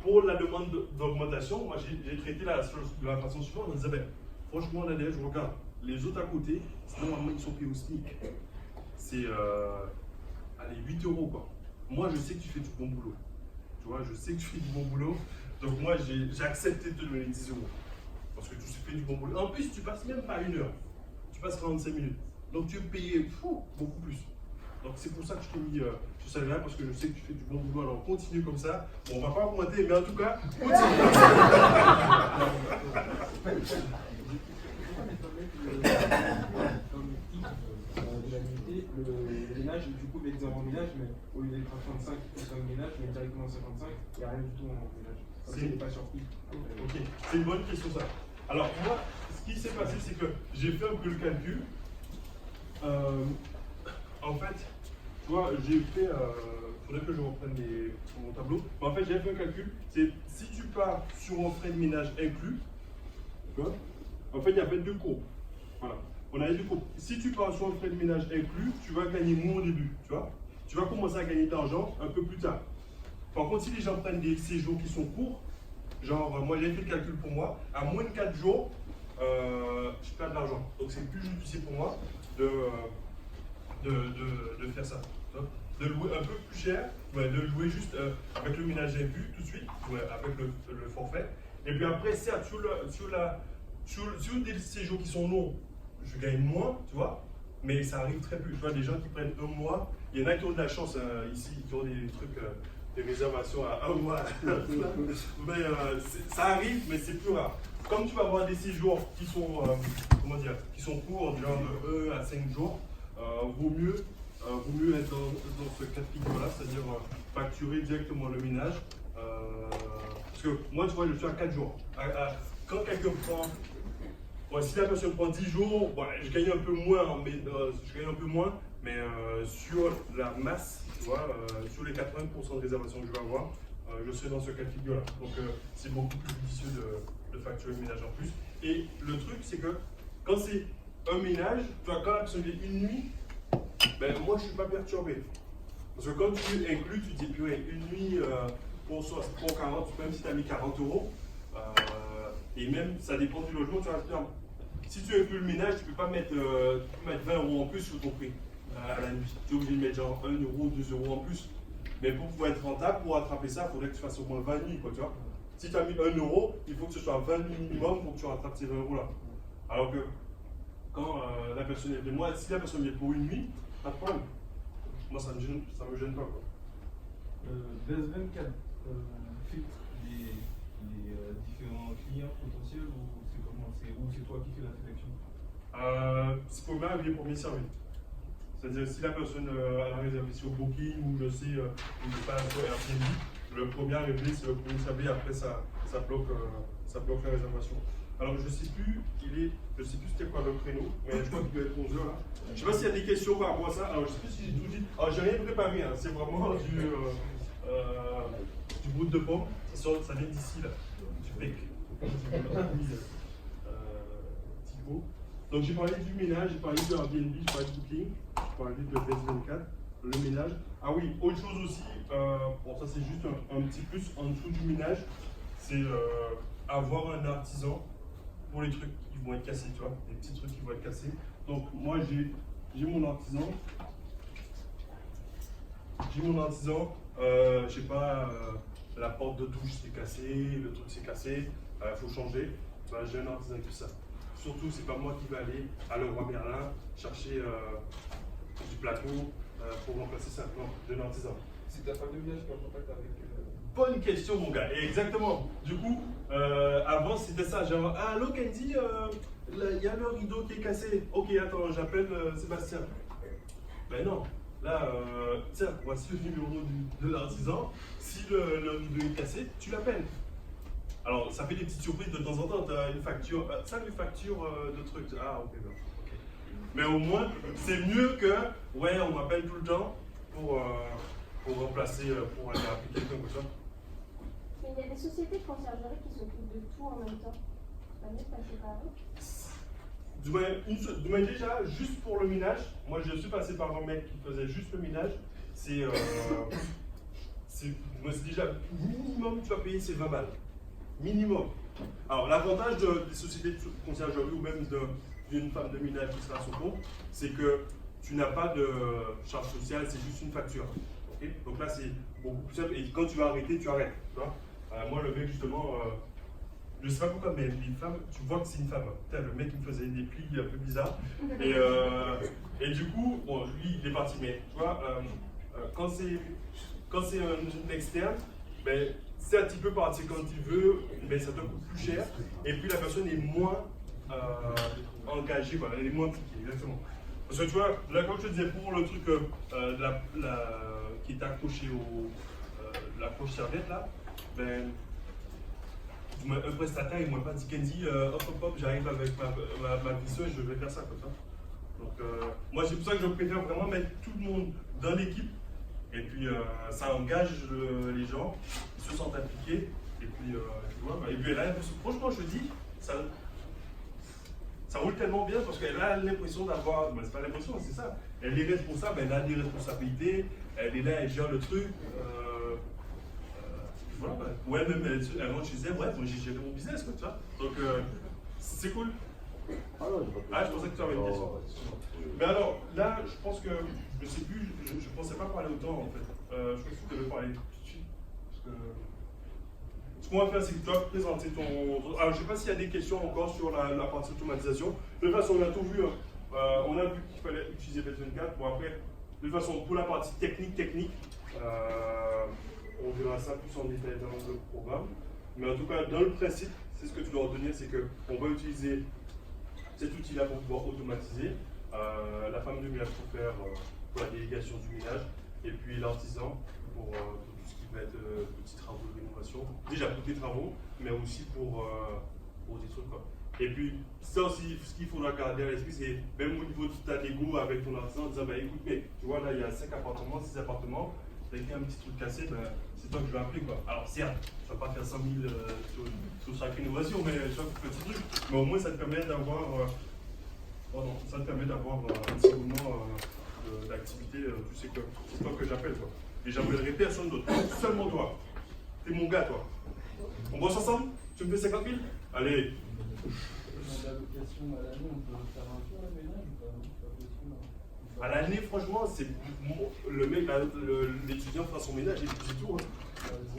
pour la demande d'augmentation, moi j'ai traité la façon suivante, on disait, ben, franchement, Nadège, je regarde, les autres à côté, normalement ils sont payés au SMIC. C'est, allez, 8 € quoi. Moi, je sais que tu fais du bon boulot. Tu vois, je sais que tu fais du bon boulot. Donc moi, j'ai accepté de te donner 10 €. Parce que tu fais du bon boulot. En plus, tu passes même pas 1 heure. Tu passes 45 minutes. Donc tu es payé beaucoup plus. Donc c'est pour ça que je t'ai mis sur celle-là, parce que je sais que tu fais du bon boulot. Alors continue comme ça. Bon, on va pas augmenter, mais en tout cas, continue comme ça. Le ménage, du coup, les en ménage, mais au lieu d'être à 35 pour le ménage, mais directement à 55, il n'y a rien du tout en ménage. C'est pas surpris. Ok, c'est une bonne question ça. Alors moi, ce qui s'est passé, c'est que j'ai fait un peu le calcul. En fait, tu vois, j'ai fait, faudrait que je reprenne mon tableau. Mais en fait, j'ai fait un calcul. C'est si tu pars sur un frais de ménage inclus, d'accord. En fait, il y avait deux courbes. Voilà. On a deux courbes. Si tu pars sur un frais de ménage inclus, tu vas gagner moins au début, tu vois. Tu vas commencer à gagner de l'argent un peu plus tard. Par contre, si les gens prennent des séjours qui sont courts, genre, moi j'ai fait le calcul pour moi, à moins de 4 jours, je perds de l'argent. Donc c'est plus judicieux pour moi de faire ça. De louer un peu plus cher, de louer juste avec le ménage inclus tout de suite, avec le forfait. Et puis après, certes, sur des séjours qui sont longs, je gagne moins, tu vois, mais ça arrive très peu. Tu vois, des gens qui prennent 1 mois, il y en a qui ont de la chance ici, qui ont des trucs, des réservations à 1 mois. Mais ça arrive, mais c'est plus rare. Comme tu vas avoir des séjours qui sont, qui sont courts, genre de 1 à 5 jours, vaut mieux être dans ce cas de figure-là, c'est-à-dire facturer directement le ménage. Parce que moi, tu vois, je suis à 4 jours. Quand quelqu'un prend, si la personne prend 10 jours, je gagne un peu moins, mais sur la masse, tu vois, sur les 80% de réservations que je vais avoir, je serai dans ce cas de figure-là. Donc c'est beaucoup plus judicieux de facturer le ménage en plus. Et le truc, c'est que quand c'est un ménage, tu vois, quand la personne vient une nuit, ben, moi je ne suis pas perturbé. Parce que quand tu inclus, tu dis, purée, une nuit pour 40, même si tu as mis 40 €, et même ça dépend du logement, tu vas si tu inclus le ménage, tu ne peux pas mettre 20 € en plus sur ton prix à la nuit. Tu es obligé de mettre genre 1 €, 2 € en plus. Mais pour pouvoir être rentable, pour rattraper ça, il faudrait que tu fasses au moins 20 nuits, quoi, tu vois. Si tu as mis 1 €, il faut que ce soit 20 nuits minimum pour que tu rattrapes ces 20 € là. Alors que quand la personne est venue. Moi, si la personne vient pour une nuit, pas de problème. Moi, ça me gêne pas. Quoi. BS24 filtre les différents clients potentiels ou c'est comment? Ou c'est toi qui fais la sélection? C'est pour moi les premiers servis. C'est-à-dire, si la personne a réservé sur Booking ou je sais, ou je sais pas, sur Airbnb, le premier arrivé, c'est le premier servi, après ça bloque la réservation. Alors, je sais plus c'était quoi le créneau, mais je crois qu'il doit être 11h là. Je sais pas s'il y a des questions par rapport à ça. Alors, je sais plus si j'ai tout dit. Alors, j'ai rien préparé, hein. C'est vraiment du brut de pomme. Ça vient d'ici là, du bec. Thibaut. Donc j'ai parlé du ménage, j'ai parlé de Airbnb, j'ai parlé de Booking, j'ai parlé de BS24, le ménage. Ah oui, autre chose aussi, bon ça c'est juste un petit plus en dessous du ménage, c'est avoir un artisan pour les trucs qui vont être cassés, tu vois, les petits trucs qui vont être cassés. Donc moi j'ai mon artisan, je sais pas, la porte de douche c'est cassé, le truc c'est cassé, faut changer, bah, j'ai un artisan qui fait ça. Surtout, c'est pas moi qui vais aller à Leroy Merlin chercher du plateau pour remplacer ça. Non, de l'artisan. C'est ta femme de ménage qui est en contact avec. Bonne question, mon gars. Et exactement. Du coup, avant, c'était ça. Genre, ah, allô, Candy, il y a le rideau qui est cassé. Ok, attends, j'appelle Sébastien. Ben non. Là, tiens, voici le numéro de l'artisan. Si le rideau est cassé, tu l'appelles. Alors, ça fait des petites surprises de temps en temps. Tu as une facture, une facture de trucs. Ah, ok, ben, ok. Mais au moins, c'est mieux que, ouais, on m'appelle tout le temps pour remplacer, pour aller appeler quelqu'un comme ça. Mais il y a des sociétés de conciergerie qui s'occupent de tout en même temps. C'est pas mieux de passer par eux? Du moins, déjà, juste pour le ménage, moi je suis passé par un mec qui faisait juste le ménage. C'est déjà, minimum, tu vas payer ces 20 balles. Minimum. Alors, l'avantage des sociétés de conciergerie ou même d'une femme de ménage qui sera à son compte, c'est que tu n'as pas de charge sociale, c'est juste une facture. Okay. Donc là, c'est beaucoup plus simple. Et quand tu vas arrêter, tu arrêtes. Tu vois moi, le mec, justement, je ne sais pas pourquoi, mais les femmes, tu vois que c'est une femme. Putain, le mec, il me faisait des plis un peu bizarres. Et du coup, bon, lui, il est parti. Mais tu vois, quand c'est un externe, ben, c'est un petit peu parti quand il veut, mais ça te coûte plus cher. Et puis la personne est moins engagée, voilà, elle est moins impliquée, exactement. Parce que tu vois, là, comme je te disais, pour le truc qui est accroché la poche serviette là, ben, un prestataire, il ne m'a pas dit Kenzie, hop, j'arrive avec ma visseuse, je vais faire ça comme ça. Donc, moi, c'est pour ça que je préfère vraiment mettre tout le monde dans l'équipe. Et puis, ça engage les gens, ils se sentent impliqués. Et puis, tu vois, et puis là, franchement, je te dis, ça roule tellement bien parce qu'elle a l'impression d'avoir, c'est pas l'impression, c'est ça. Elle est responsable, elle a des responsabilités, elle est là, elle gère le truc. Voilà, ouais, même elle rentre chez elle, bref, moi j'ai géré mon business, quoi, tu vois. Donc, c'est cool. Ah, je pensais que tu avais une question. Mais alors, là, je pense que, je sais plus, je pensais pas parler autant en fait. Je crois que tu devais parler tout de suite. Parce que... Ce qu'on va faire, c'est que tu vas présenter ton. Alors, je sais pas s'il y a des questions encore sur la partie automatisation. De toute façon, on a tout vu. On a vu qu'il fallait utiliser BS24. Bon, après, de toute façon, pour la partie technique, on verra ça plus en détail dans le programme. Mais en tout cas, dans le principe, c'est ce que tu dois retenir, c'est qu'on va utiliser cet outil-là pour pouvoir automatiser. La femme de ménage pour faire pour la délégation du ménage, et puis l'artisan pour tout ce qui va être petits travaux de rénovation. Déjà pour des travaux, mais aussi pour des trucs quoi. Et puis ça aussi, ce qu'il faudra garder à l'esprit, c'est même au niveau de ta dégo avec ton artisan en disant bah écoute mec, tu vois là il y a 5 appartements, 6 appartements, dès qu'il y a un petit truc cassé, ben, c'est toi que je vais appeler quoi. Alors certes, je ne vais pas faire 100 000 sur chaque rénovation, mais chaque petit truc. Mais au moins ça te permet d'avoir un petit moment d'activité, tu sais que c'est toi que j'appelle quoi. Et j'appellerai personne d'autre, seulement toi. T'es mon gars toi. On bosse ensemble? Tu me fais 50 000? Allez. L'allocation à l'année, on peut faire un tour à ménage ou pas? À l'année, franchement, c'est le mec, l'étudiant fera son ménage et puis c'est tout. Hein.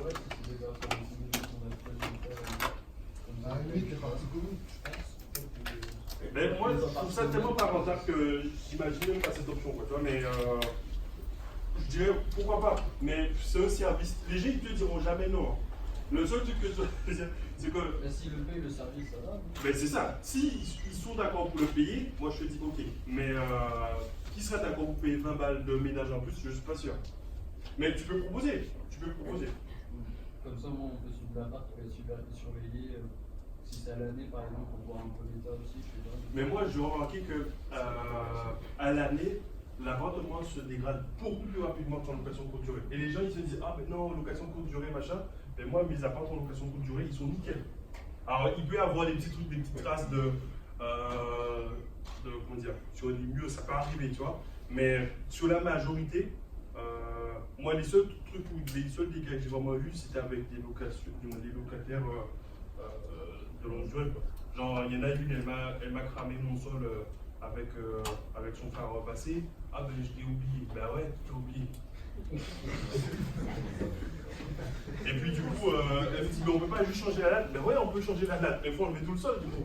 Ouais, c'est déjà faire des simulations d'appel. Ah oui, t'es parti commune, je pense. Mais moi, je trouve ça tellement pas rentable que j'imagine même pas cette option, quoi, tu vois, mais je dirais pourquoi pas, mais c'est un service. Les gens, ils te diront jamais non. Le seul truc que je veux dire, c'est que. Mais s'ils le payent, le service, ça va. Mais c'est ça. Si ils sont d'accord pour le payer, moi je te dis ok. Mais qui serait d'accord pour payer 20 balles de ménage en plus, je suis pas sûr. Mais tu peux proposer. Tu peux proposer. Comme ça, moi, on peut suivre l'appart, on peut surveiller. Si c'est à l'année, par exemple, on voit un peu l'état aussi, je sais pas. Mais moi, j'ai remarqué que à l'année, l'appartement se dégrade beaucoup plus rapidement qu'en location courte durée. Et les gens, ils se disent, ah, mais non, location courte durée, machin. Mais moi, mes appartements en location courte durée, ils sont nickel. Alors, il peut y avoir des petits trucs, des petites traces de comment dire, sur les murs, ça peut arriver, tu vois. Mais sur la majorité, moi, les seuls trucs, les seuls dégâts que j'ai vraiment vus, c'était avec des locataires de longue durée, quoi. Genre, il y en a une, elle m'a cramé mon sol avec son frère passé. Ah ben je t'ai oublié. Ben ouais, tu t'es oublié. Et puis du coup, elle me dit, mais on peut pas juste changer la latte. Ben ouais, on peut changer la latte, mais il faut enlever tout le sol du coup.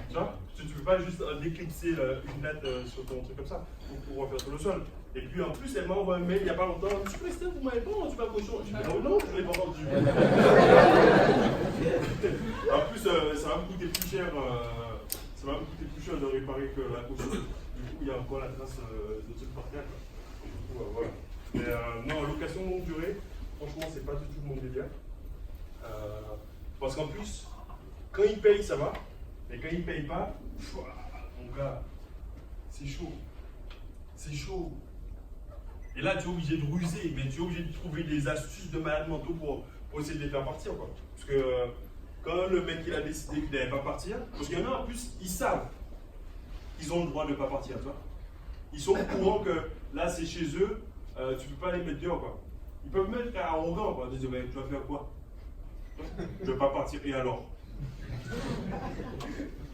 Tu vois, tu peux pas juste déclipser une latte sur ton truc comme ça pour refaire tout le sol. Et puis en plus, elle m'a envoyé un mail il n'y a pas longtemps. Monsieur Preston, vous m'avez pas rendu ma caution. Je dis, non, je ne l'ai pas rendu. En plus, ça va me coûter plus cher. Ça va me coûter plus cher de réparer que la caution. Du coup, il y a encore la trace de trucs par terre. Du coup, voilà. Mais non, location longue durée, franchement, c'est pas du tout mon délire. Parce qu'en plus, quand ils payent, ça va. Mais quand ils payent pas, mon gars, c'est chaud. C'est chaud. Et là, tu es obligé de ruser, mais tu es obligé de trouver des astuces de malades mentaux pour essayer de les faire partir, quoi. Parce que quand le mec il a décidé qu'il n'allait pas partir, parce qu'il y en a en plus, ils savent qu'ils ont le droit de ne pas partir, tu vois. Ils sont au courant que là, c'est chez eux, tu ne peux pas les mettre dehors, quoi. Ils peuvent même être arrogants, quoi. Ils disent, mais tu vas faire quoi? Je ne vais pas partir, et alors? Je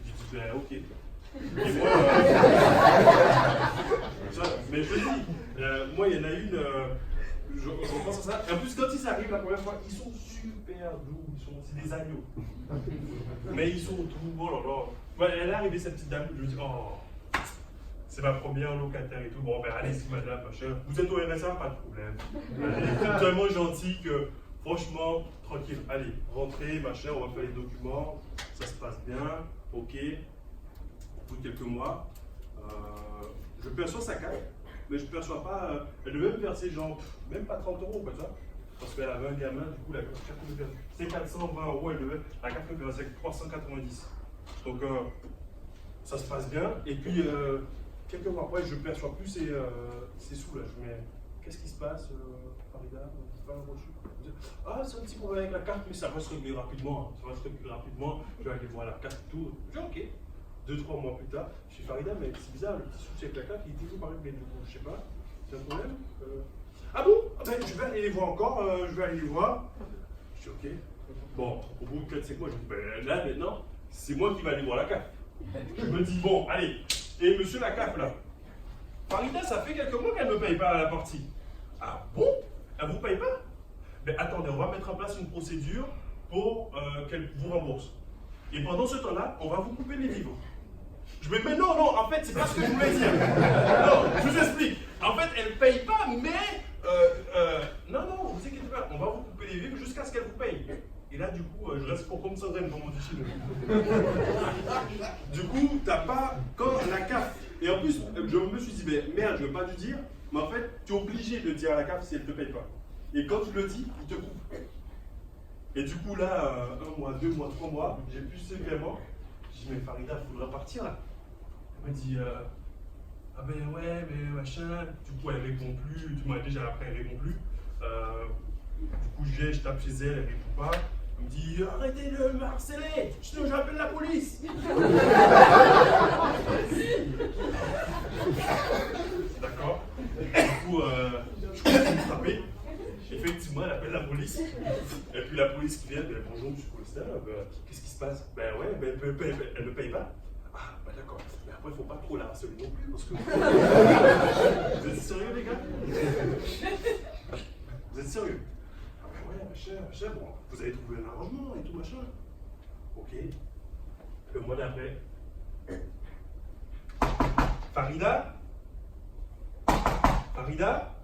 dis, ben ok. Et moi, mais je te dis, moi il y en a une, je pense à ça. Et en plus, quand ils arrivent la première fois, ils sont super doux, c'est des agneaux. Mais ils sont tout, oh là là. Ouais, elle est arrivée, cette petite dame, je me dis, oh, c'est ma première locataire et tout. Bon, ben allez-y, madame, machin. Vous êtes au RSA, pas de problème. Allez, tellement gentil que, franchement, tranquille. Allez, rentrez, machin, on va faire les documents, ça se passe bien, ok. Au bout de quelques mois, je perçois sa carte, mais je ne perçois pas. Elle devait me verser genre, même pas 30 euros, quoi, ça. Parce qu'elle avait un gamin, du coup, la carte me versait. C'était 420 euros, elle devait, la carte me versait 390. Donc, ça se passe bien. Et puis, quelques mois après, je ne perçois plus ces sous-là. Je me dis, qu'est-ce qui se passe, Farida? C'est pas un reçu? Ah, c'est un petit problème avec la carte, mais ça va se régler rapidement. Ça va se régler rapidement. Je vais aller voir la carte et tout. Je dis, ok. 2-3 mois plus tard, je suis Farida, mais c'est bizarre, le petit souci avec la carte, il est toujours pareil, mais du coup, je sais pas, c'est un problème. Ah bon? Ah ben, je vais aller les voir encore, je vais aller les voir. Je dis ok. Bon, au bout de 4-5 mois, je dis, ben là maintenant, c'est moi qui vais aller voir la CAF. Je me dis, bon, allez, et monsieur la CAF là, Farida, ça fait quelques mois qu'elle ne me paye pas à la partie. Ah bon? Elle ne vous paye pas? Ben attendez, on va mettre en place une procédure pour qu'elle vous rembourse. Et pendant ce temps-là, on va vous couper les vivres. Je me dis, mais non, en fait, c'est pas ce que je voulais dire. Non, je vous explique. En fait, elle ne paye pas, mais. Non, vous inquiétez pas, on va vous couper les vivres jusqu'à ce qu'elle vous paye. Et là, du coup, je reste pour comme Sandrine, comme on dit chez nous. Du coup, t'as pas. Quand la CAF. Et en plus, je me suis dit, mais merde, je ne veux pas lui dire, mais en fait, tu es obligé de dire à la CAF si elle ne te paye pas. Et quand tu le dis, il te coupe. Et du coup, là, 1 mois, 2 mois, 3 mois, j'ai plus ce paiement. Je dis, mais Farida, il faudra partir là. Elle me dit, ah ben ouais, mais machin. Du coup, elle répond plus. Du moins, déjà après, elle répond plus. Du coup, je tape chez elle, elle répond pas. Elle me dit, arrêtez de me harceler, sinon j'appelle la police. D'accord. Du coup, je continue de taper. Effectivement, elle appelle la police. Et puis la police qui vient, ben, bonjour monsieur le policier, qu'est-ce qui se passe? Ben ouais, ben, elle ne paye pas. Ah, ben d'accord. Mais après, il ne faut pas trop la harceler non plus, parce que. Vous êtes sérieux, les gars? Vous êtes sérieux? Ah ben ouais, machin, bon, vous avez trouvé un arrangement et tout, machin. Ok. Le mois d'après, Farida? Farida?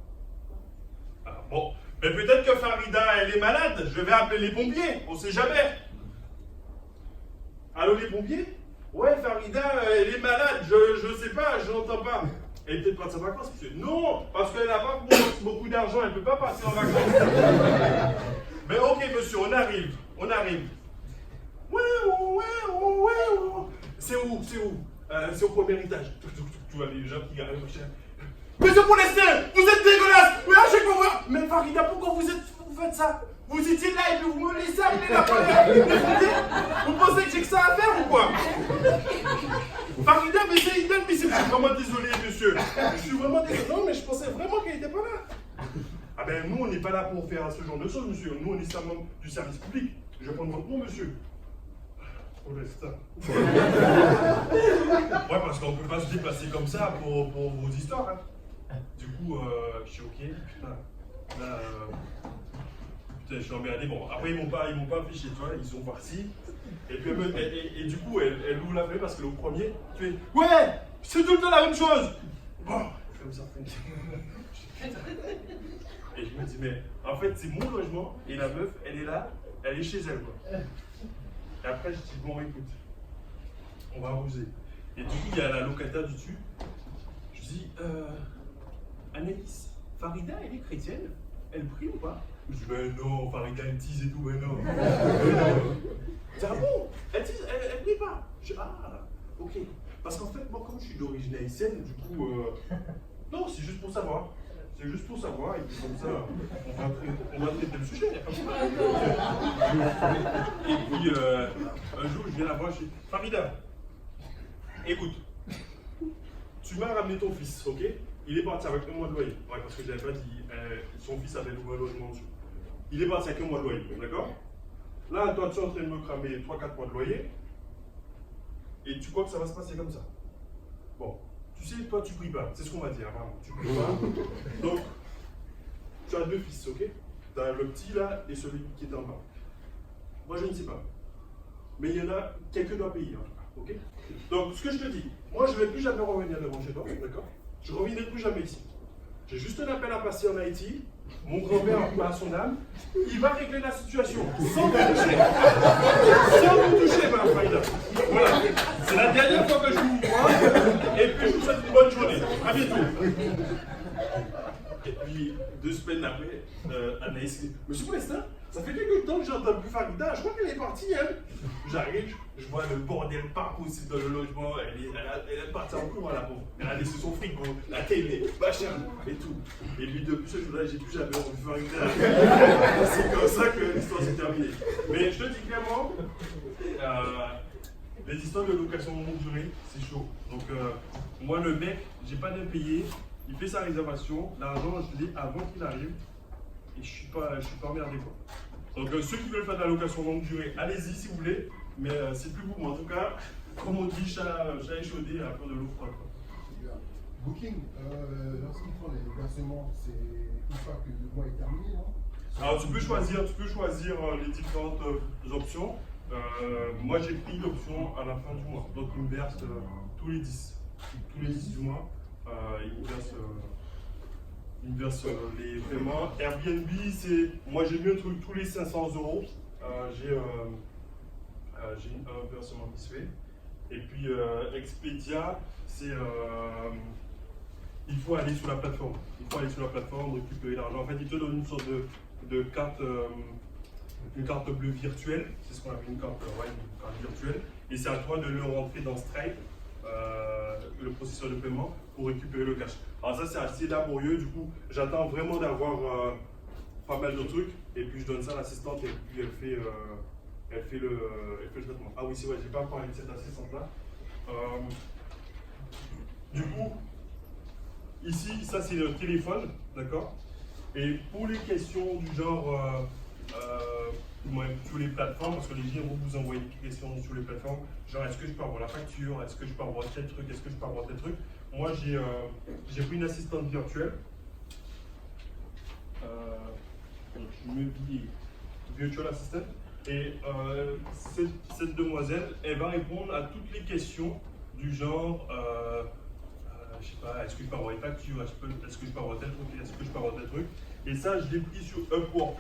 Ah, bon, mais peut-être que Farida, elle est malade. Je vais appeler les pompiers, on sait jamais. Allô, les pompiers? Ouais, Farida, elle est malade, je sais pas, je n'entends pas. Elle est peut-être partie en vacances, monsieur. Non, parce qu'elle n'a pas beaucoup d'argent, elle ne peut pas partir en vacances. Mais ok, monsieur, on arrive. Ouais. C'est où? C'est au premier étage. Tu vois les gens qui arrivent, machin. Monsieur Paulestin, vous êtes dégueulasse! Mais à chaque fois, mais Farida, pourquoi vous faites ça? Vous étiez là et puis vous me laissez amener la première. Vous pensez que j'ai que ça à faire ou quoi? Farida, mais c'est inadmissible. Je suis vraiment désolé, monsieur. Je suis vraiment désolé. Non, mais je pensais vraiment qu'elle n'était pas là. Ah ben, nous, on n'est pas là pour faire ce genre de choses, monsieur. Nous, on est seulement du service public. Je vais prendre votre nom, monsieur. Paulestin. Ouais, parce qu'on ne peut pas se déplacer comme ça pour vos histoires. Hein. Du coup, je suis ok. Putain. Là, putain, je suis emmerdé. Bon, après, ils m'ont pas affiché, tu vois. Ils sont partis. Et puis, et du coup, elle ouvre la fenêtre parce que le premier, tu fais ouais, c'est tout le temps la même chose. Bon, comme ça. Et je me dis, mais en fait, c'est mon logement et la meuf, elle est là, elle est chez elle, quoi. Et après, je dis, bon, écoute, on va arroser. Et du coup, il y a la locataire du dessus. Je dis, Annelise, Farida, elle est chrétienne? Elle prie ou pas? Je dis, ben non, Farida, elle tease et tout, ben non. Je dis, ah bon? Elle tease, elle prie pas? Je dis, ah, ok. Parce qu'en fait, moi, comme je suis d'origine haïtienne, du coup, non, c'est juste pour savoir. C'est juste pour savoir, et puis comme ça, on va traiter le sujet, il n'y a pas de problème. Et puis, un jour, je viens la voir, je dis, Farida, écoute, tu m'as ramené ton fils, ok? Il est parti avec un mois de loyer. Ouais, parce que je n'avais pas dit, son fils avait loué un logement dessus. Il est parti avec un mois de loyer, d'accord? Là, toi, tu es en train de me cramer 3-4 mois de loyer, et tu crois que ça va se passer comme ça? Bon. Tu sais, toi, tu pries pas. C'est ce qu'on va dire, apparemment. Tu pries pas. Donc, tu as deux fils, ok? Tu as le petit là et celui qui est en bas. Moi, je ne sais pas. Mais il y en a, quelqu'un doit payer, en tout cas, ok? Donc, ce que je te dis, moi, je ne vais plus jamais revenir devant chez toi, d'accord? Je ne reviendrai plus jamais ici. J'ai juste un appel à passer en Haïti. Mon grand-père, à son âme, il va régler la situation sans vous toucher. Sans vous toucher, ma Farida. Voilà. C'est la dernière fois que je vous vois. Et puis je vous souhaite une bonne journée. À bientôt. Et puis, 2 semaines après, Anaïs dit, Monsieur Paulestin, ça fait quelques temps que j'entends plus Farida. Je crois qu'elle est partie, elle. J'arrive, je vois le bordel partout aussi dans le logement. Elle est partie en cours, la pauvre. Elle a laissé son frigo, la télé, machin, et tout. Et puis depuis ce jour-là, j'ai plus jamais envie de Farida. C'est comme ça que l'histoire s'est terminée. Mais je te dis clairement, les histoires de location longue durée, c'est chaud. Donc moi, le mec, j'ai pas d'impayé. Il fait sa réservation. L'argent, je l'ai avant qu'il arrive. Et je suis pas emmerdé, quoi. Donc ceux qui veulent faire de la location longue durée, allez-y si vous voulez, mais c'est plus vous. Mais en tout cas, comme on dit, chat échaudé à peur de l'eau froide. Booking, lorsqu'ils font les versements, c'est une fois que le mois est terminé, non? Alors tu peux choisir les différentes options. Moi j'ai pris l'option à la fin du mois, donc il me verse tous les 10. Tous les 10 du mois, il me verse les paiements. Airbnb, c'est. Moi j'ai mis un truc tous les 500 €. J'ai un versement qui se fait. Et puis Expedia, c'est. Il faut aller sur la plateforme. Récupérer l'argent. En fait, il te donne une sorte de carte, une carte bleue virtuelle. C'est ce qu'on appelle une carte virtuelle. Et c'est à toi de le rentrer dans Stripe, le processeur de paiement, pour récupérer le cash. Alors ça, c'est assez laborieux. Du coup, j'attends vraiment d'avoir pas mal de trucs. Et puis, je donne ça à l'assistante et puis elle fait le traitement. Ah oui, c'est vrai, j'ai pas parlé de cette assistante-là. Du coup, ici, ça c'est le téléphone, d'accord? Et pour les questions du genre, sur les plateformes, parce que les gens vont vous envoyer des questions sur les plateformes, genre est-ce que je peux avoir la facture, est-ce que je peux avoir tel truc, est-ce que je peux avoir tel truc? Moi j'ai pris une assistante virtuelle. Donc je me dis Virtual Assistant. Et cette demoiselle, elle va répondre à toutes les questions du genre je sais pas, est-ce que je peux avoir une facture, est-ce que je peux avoir tel truc, est-ce que je peux avoir tel truc. Et ça, je l'ai pris sur Upwork.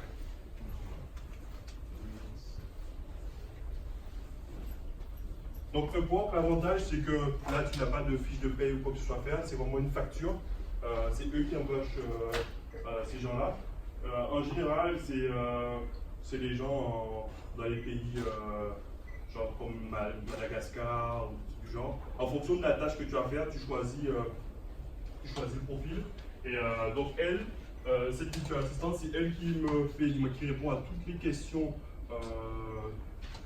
Donc Upwork, l'avantage, c'est que là, tu n'as pas de fiche de paye ou quoi que ce soit à faire, c'est vraiment une facture. C'est eux qui embauchent ces gens-là. En général, c'est les gens dans les pays genre comme Madagascar ou du genre. En fonction de la tâche que tu as à faire, tu choisis le profil. Et donc elle, cette virtuelle assistante, c'est elle qui répond à toutes les questions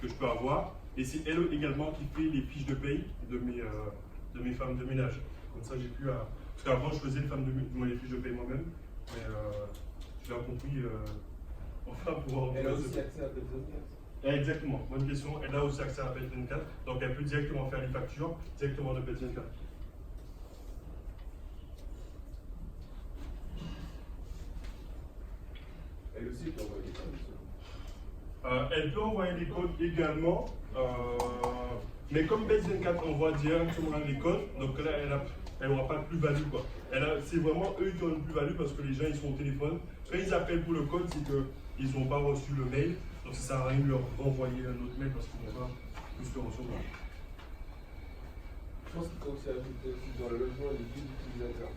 que je peux avoir. Et c'est elle également qui fait les fiches de paye de mes femmes de ménage. Comme ça, j'ai pu. Parce qu'avant, je faisais les fiches de paye moi-même. Mais tu l'as compris, enfin, pouvoir. Elle a aussi accès à Bet24. Exactement, bonne question. Elle a aussi accès à Bet24. Donc, elle peut directement faire les factures directement de Bet24. Elle aussi peut envoyer des codes. Elle peut envoyer des codes également. Mais comme Bet24 envoie directement les codes, donc là, elle n'aura pas de plus-value. C'est vraiment eux qui ont une plus-value parce que les gens, ils sont au téléphone. Quand ils appellent pour le code, c'est qu'ils n'ont pas reçu le mail. Donc ça sert à rien de leur renvoyer un autre mail parce qu'ils n'ont pas plus le recevoir. Je pense qu'il faut aussi ajouter aussi dans le logement les vies d'utilisateurs.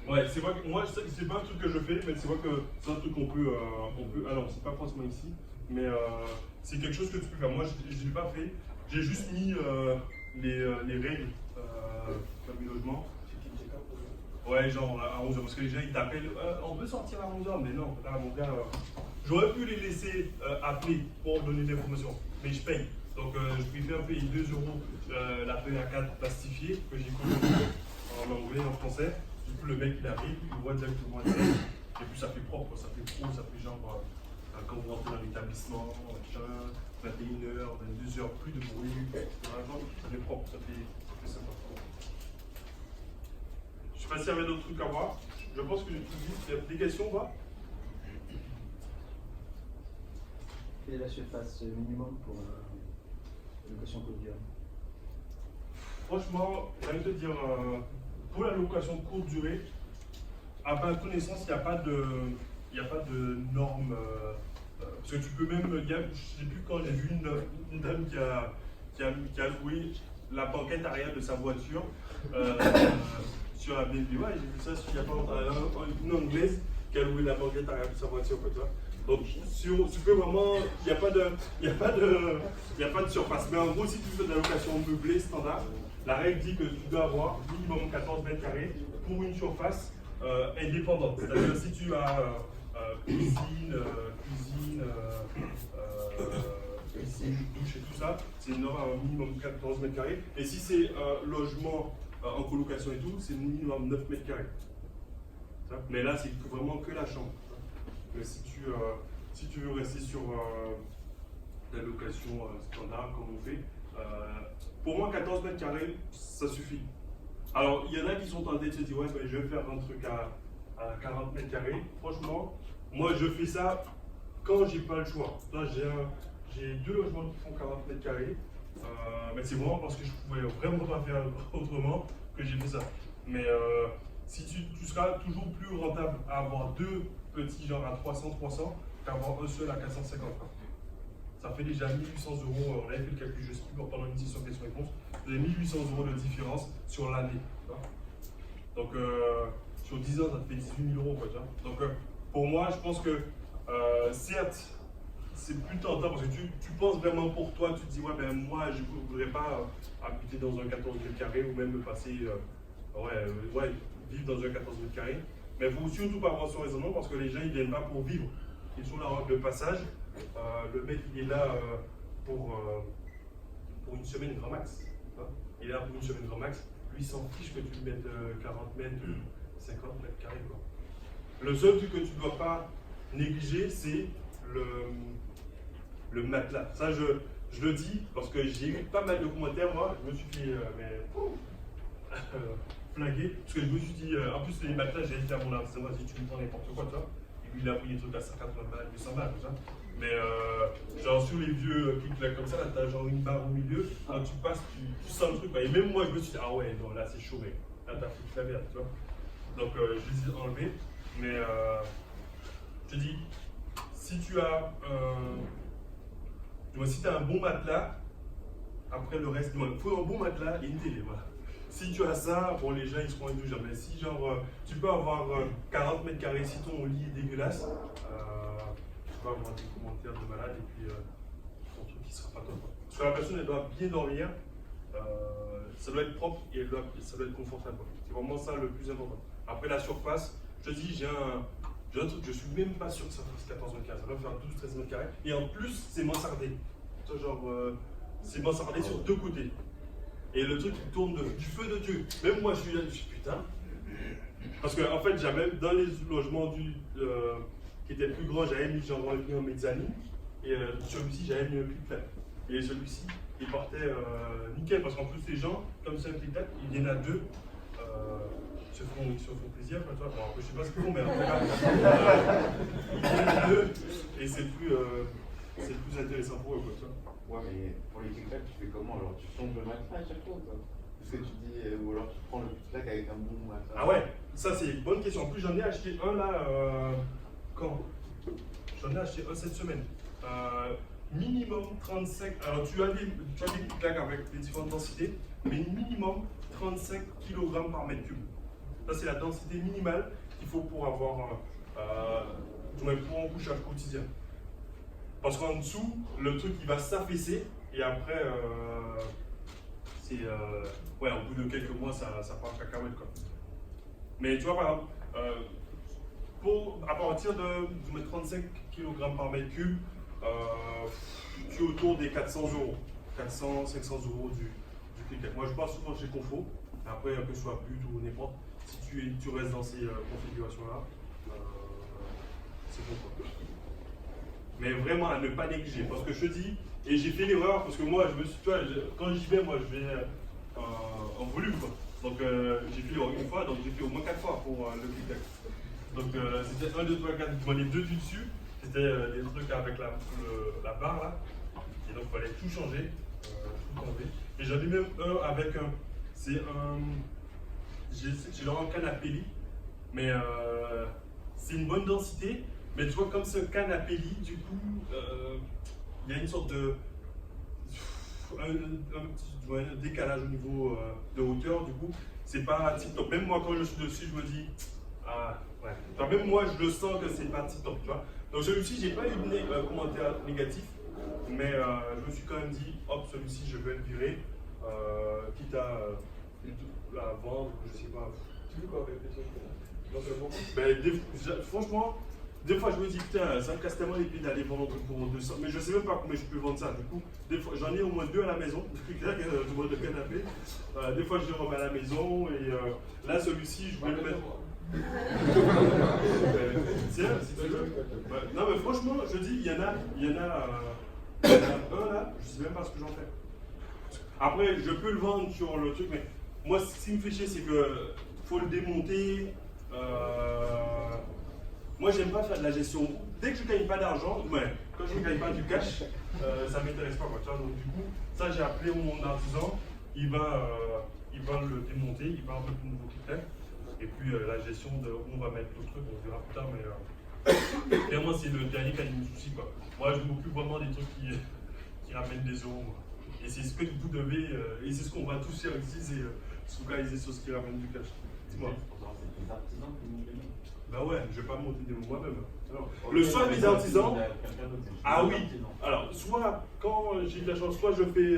Ouais, c'est vrai que moi, c'est pas un truc que je fais, mais c'est vrai que c'est un truc qu'on peut. Alors, c'est pas forcément ici, mais c'est quelque chose que tu peux faire. Moi, je ne l'ai pas fait. J'ai juste mis les règles comme du logement. Ouais, genre à 11h, parce que les gens ils t'appellent, on peut sortir à 11h, mais non, là mon gars, j'aurais pu les laisser appeler pour donner des informations, mais je paye. Donc je préfère payer 2 euros la feuille A4 plastifiée, que j'ai connue en anglais, en français. Du coup, le mec il arrive, il voit directement les règles, et puis ça fait propre, ça fait pro, ça fait genre quand vous rentrez dans l'établissement, 21h, 22h, plus de bruit, etc. Ça fait propre, ça fait sympa. Je ne sais pas s'il y avait d'autres trucs à voir. Je pense que j'ai tout dit. Il y a des questions, quoi? Quelle est la surface minimum pour la location courte durée? Franchement, j'ai envie de te dire, pour la location courte durée, à ma connaissance, il n'y a pas de normes. Parce que tu peux même, je ne sais plus quand j'ai vu une dame qui a loué la banquette arrière de sa voiture. Sur la BNB, ouais, j'ai vu ça il y a pas longtemps, une anglaise qui a loué la banquette arrière de sa voiture, quoi, tu vois. Donc, tu peux vraiment, il n'y a pas de surface. Mais en gros, si tu fais de la location meublée standard, la règle dit que tu dois avoir minimum 14 mètres carrés pour une surface indépendante. C'est-à-dire si tu as cuisine, douche et tout ça, c'est un minimum 14 mètres carrés. Et si c'est logement en colocation et tout, c'est minimum 9 mètres carrés. Mais là, c'est vraiment que la chambre. Mais si tu veux rester sur la location standard, comme on fait, pour moi, 14 mètres carrés, ça suffit. Alors, il y en a qui sont tentés de se dire, ouais, ben, je vais faire un truc à 40 mètres carrés. Franchement, moi, je fais ça quand j'ai pas le choix. Là, j'ai 2 logements qui font 40 mètres carrés. Mais c'est vraiment parce que je pouvais vraiment pas faire autrement que j'ai fait ça. Mais si tu seras toujours plus rentable à avoir 2 petits genre à 300 qu'avoir un seul à 450. Ça fait déjà 1800 €. On avait fait le calcul, je sais plus, pendant une session questions-réponses. Vous avez 1800 € de différence sur l'année. Donc sur 10 ans, ça te fait 18 000 €. Quoi, donc pour moi, je pense que certes, c'est plus tentant parce que tu penses vraiment pour toi, tu te dis, ouais, ben moi, je ne voudrais pas habiter dans un 14 mètres carrés ou même me passer, vivre dans un 14 mètres carrés. Mais il ne faut surtout pas avoir ce raisonnement parce que les gens, ils ne viennent pas pour vivre. Ils sont là de passage. Le mec, il est là pour une semaine grand max. Il est là pour une semaine grand max. Lui, il s'en fiche que tu lui mettes 40 mètres, 50 mètres carrés. Quoi. Le seul truc que tu ne dois pas négliger, c'est le matelas. Ça, je le dis parce que j'ai eu pas mal de commentaires. Moi, je me suis fait flinguer parce que je me suis dit, en plus, les matelas, j'ai été à mon artisan, j'ai dit, tu me prends n'importe quoi, toi. Et lui, il a pris des trucs à 180 balles, 200 balles, tout ça. Mais genre sur les vieux clics comme ça, là, t'as genre une barre au milieu, quand tu passes, tu sens le truc. Et même moi, je me suis dit, ah ouais, non, là c'est chaud, mec. Là, t'as foutu la merde, tu vois. Donc, je les ai enlevés. Mais je te dis, si tu as si tu as un bon matelas, après le reste, il faut un bon matelas et une télé. Voilà. Si tu as ça, bon, les gens ils seront indulgents. Mais si genre, tu peux avoir 40 mètres carrés, si ton lit est dégueulasse, tu vas avoir des commentaires de malade et puis ton truc qui sera pas top. Parce que la personne elle doit bien dormir, ça doit être propre et ça doit être confortable. C'est vraiment ça le plus important. Après la surface, je te dis, j'ai un truc, je suis même pas sûr que ça fasse 14 mètres carrés, ça doit faire 12-13 mètres carrés. Et en plus, c'est mansardé. Genre, c'est mansardé sur deux côtés. Et le truc, il tourne du feu de Dieu. Même moi, je suis là, je suis putain. Parce qu'en fait, j'avais dans les logements qui étaient plus grands, j'avais mis genre un mezzanine. Et celui-ci, j'avais mis un clic-clac. Et celui-ci, il partait nickel. Parce qu'en plus, les gens, comme c'est un clic-clac, ils viennent à deux. Ils se font plaisir, quoi, toi. Bon, je sais pas ce qu'ils font, mais en tout cas, ils viennent à deux. Et c'est plus intéressant pour eux, quoi, tu vois. Ouais, mais pour les tic-tac, tu fais comment? Alors, tu changes le matelas à chaque fois, quoi. Parce que tu dis, ou alors tu prends le tic-tac avec un bon matelas. Ah ouais, ça c'est une bonne question. En plus, j'en ai acheté un là, quand? J'en ai acheté un cette semaine. Minimum 35, alors tu as des tic-tac avec des différentes densités, mais minimum 35 kg par mètre cube. Ça, c'est la densité minimale qu'il faut pour avoir pour un couchage quotidien. Parce qu'en dessous, le truc il va s'affaisser et après, ouais, au bout de quelques mois, ça part en cacahuète, quoi. Mais tu vois, par exemple, à partir de 35 kg par mètre cube, tu es autour des 400 €. 400, 500 € du clic-clac. Moi, je pars souvent chez Confo. Après, que ce soit but ou n'importe, si tu restes dans ces configurations-là, c'est bon, quoi. Mais vraiment à ne pas négliger. Parce que je te dis, et j'ai fait l'erreur, parce que moi, tu vois, quand j'y vais, moi, je vais en volume, quoi. Donc, j'ai fait l'erreur une fois, donc j'ai fait au moins 4 fois pour le clic-clac. Donc, c'était 1, 2, 3, 4, les deux du dessus, c'était des trucs avec la barre là. Et donc, il fallait tout changer, tout enlever. Et j'en ai même un avec j'ai genre un canapé lit, mais c'est une bonne densité. Mais tu vois, comme c'est un canapé lit, du coup, il y a une sorte de un décalage au niveau de hauteur, du coup, c'est pas tip-top. Même moi, quand je suis dessus, je me dis, ah, ouais. Enfin, même moi, je le sens que c'est pas tip-top, tu vois. Donc celui-ci, j'ai pas eu de commentaire négatif, mais je me suis quand même dit, hop, celui-ci, je vais le virer, quitte à la vendre, je sais pas. Tu veux quoi avec les trucs? Franchement, des fois je me dis putain, ça me casse tellement les pieds d'aller vendre pour 200, mais je sais même pas combien je peux vendre ça. Du coup, des fois j'en ai au moins 2 à la maison, de canapé. Des fois je les remets à la maison et là celui-ci je voulais le mettre. C'est vrai, si tu veux. Non mais franchement, je dis, il y en a un là, je sais même pas ce que j'en fais. Après, je peux le vendre sur le truc, mais moi ce qui me fait chier, c'est que faut le démonter. Moi, j'aime pas faire de la gestion. Dès que je gagne pas d'argent, ouais, quand je ne gagne pas du cash, ça m'intéresse pas, quoi. Tu vois, donc du coup, ça j'ai appelé mon artisan, il va le démonter, il va remettre un nouveau clic-clac. Et puis la gestion de où on va mettre le truc, on verra plus tard, mais clairement c'est le dernier qui a du souci, quoi. Moi, je m'occupe vraiment des trucs qui ramènent des euros, moi. Et c'est ce que vous devez, et c'est ce qu'on va tous faire ici, c'est se focaliser sur ce qui ramène du cash. Dis-moi. C'est des artisans qui montent les mains. Bah ouais, je vais pas monter des mots moi-même. Le soit mes artisans. Ah oui. Alors, soit quand j'ai de la chance, soit je fais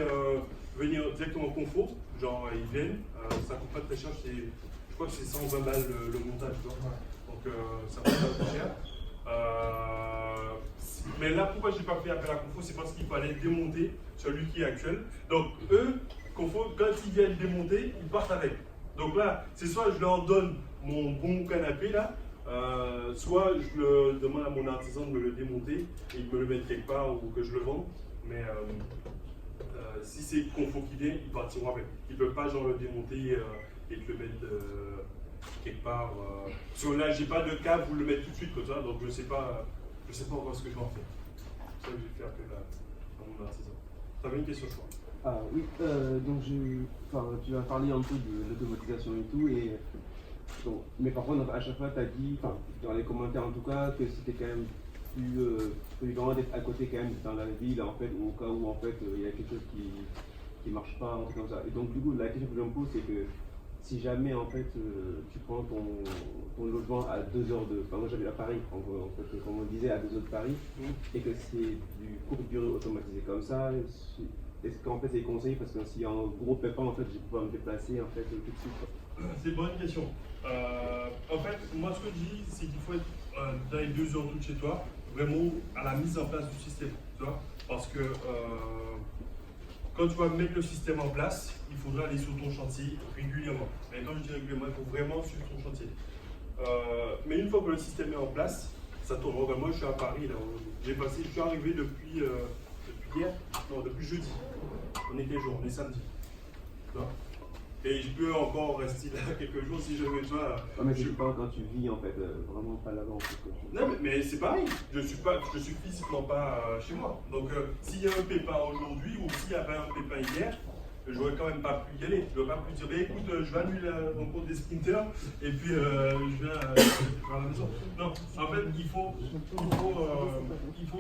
venir directement Confo, genre ils viennent, ça coûte pas très cher, je crois que c'est 120 balles le montage, tu vois. Donc ça coûte pas très cher. Mais là, pourquoi j'ai pas fait appel à Confo, c'est parce qu'il fallait démonter celui qui est actuel. Donc eux, Confo, quand ils viennent démonter, ils partent avec. Donc là, c'est soit je leur donne mon bon canapé là, soit je le demande à mon artisan de me le démonter et de me le mettre quelque part ou que je le vende. Mais si c'est Confo qui vient, ils partiront avec. Ils ne peuvent pas genre le démonter et te le mettre quelque part. Parce que là, j'ai pas de cave où le mettre tout de suite, quoi, donc je sais pas encore ce que je vais en faire. pour ça que j'ai fait appel à mon artisan. Tu avais une question, je crois. Ah oui, donc tu as parlé un peu de l'automatisation et tout, et donc, mais par contre à chaque fois tu as dit, enfin dans les commentaires en tout cas, que c'était quand même plus prudent d'être à côté quand même dans la ville en fait, au cas où en fait il y a quelque chose qui marche pas, un truc comme ça. Et donc du coup la question que je me pose c'est que si jamais en fait tu prends ton logement à 2 heures de, enfin moi j'habite à Paris, en fait, comme on disait à 2 heures de Paris, et que c'est du courte durée automatisé comme ça, est-ce qu'en fait c'est conseillé parce que s'il y a un gros pépin en fait je peux pas me déplacer en fait tout de suite quoi. C'est une bonne question. En fait, moi ce que je dis, c'est qu'il faut être dans les 2 heures de chez toi, vraiment à la mise en place du système. Tu vois, parce que quand tu vas mettre le système en place, il faudra aller sur ton chantier régulièrement. Et quand je dis régulièrement, il faut vraiment suivre ton chantier. Mais une fois que le système est en place, ça tourne. Moi je suis à Paris là. Je suis arrivé depuis hier, non depuis jeudi. On est quel jour? On est samedi. Tu vois, et je peux encore rester là quelques jours si je veux, tu vois. Ah, mais c'est pas quand tu vis en fait, vraiment pas là-bas en fait. Non, mais c'est pareil, je suis physiquement pas chez moi. Donc s'il y a un pépin aujourd'hui ou s'il y avait un pépin hier, je n'aurais quand même pas pu y aller. Je n'aurais pas pu dire, écoute, je vais annuler mon compte des sprinters et puis je viens à la maison. Non, en fait, il faut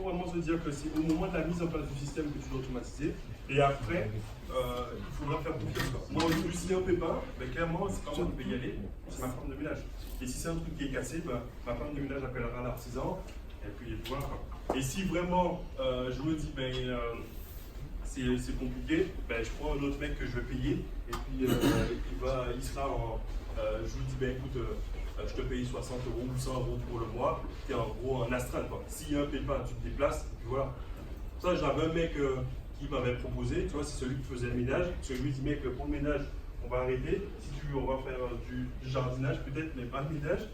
vraiment se dire que c'est au moment de la mise en place du système que tu dois automatiser. Et après, il faudra faire confiance. Moi, aujourd'hui, s'il y a un pépin, ben, clairement, c'est pas moi qui vais y aller, c'est ma femme de ménage. Et si c'est un truc qui est cassé, ben, ma femme de ménage appellera l'artisan. Et puis voilà. Et si vraiment, je me dis, ben, c'est compliqué, ben, je prends un autre mec que je vais payer et puis il sera en. Je lui dis, ben écoute, je te paye 60 € ou 100 € pour le mois, tu es en gros en astreinte. S'il y a un pépin, tu te déplaces, et puis voilà. Ça, j'avais un mec qui m'avait proposé, tu vois, c'est celui qui faisait le ménage. Je lui dis, mec, pour le ménage, on va arrêter. Si tu veux, on va faire du jardinage peut-être, mais pas le ménage.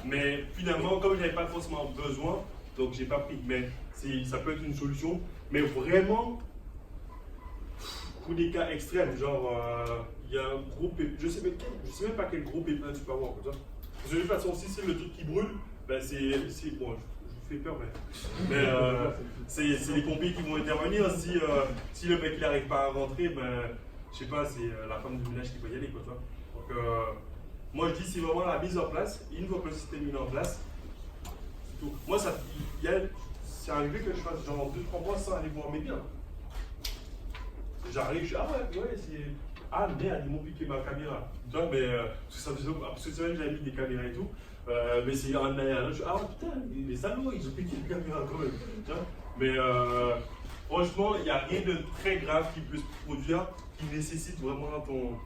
Mais finalement, comme je n'avais pas forcément besoin, donc j'ai pas pris. Mais ça peut être une solution. Mais vraiment, pour des cas extrêmes, genre il y a un gros pépin, je sais même pas quel gros pépin tu peux avoir. Parce que de toute façon, si c'est le truc qui brûle, ben c'est bon, je vous fais peur, mais c'est les pompiers qui vont intervenir. Si le mec n'arrive pas à rentrer, ben je sais pas, c'est la femme du ménage qui va y aller, quoi, tu vois. Donc moi je dis c'est vraiment la mise en place. Une fois que le système est mis en place, c'est tout. Moi c'est arrivé que je fasse genre 2-3 mois sans aller voir mes biens. J'arrive, je suis ah ouais c'est. Ah merde, ils m'ont piqué ma caméra. Tu vois, mais parce que c'est vrai que j'avais mis des caméras et tout. Mais c'est un derrière. Je suis ah putain, les salauds, ils ont piqué les caméras quand même. Tu vois, mais franchement, il n'y a rien de très grave qui peut se produire qui nécessite vraiment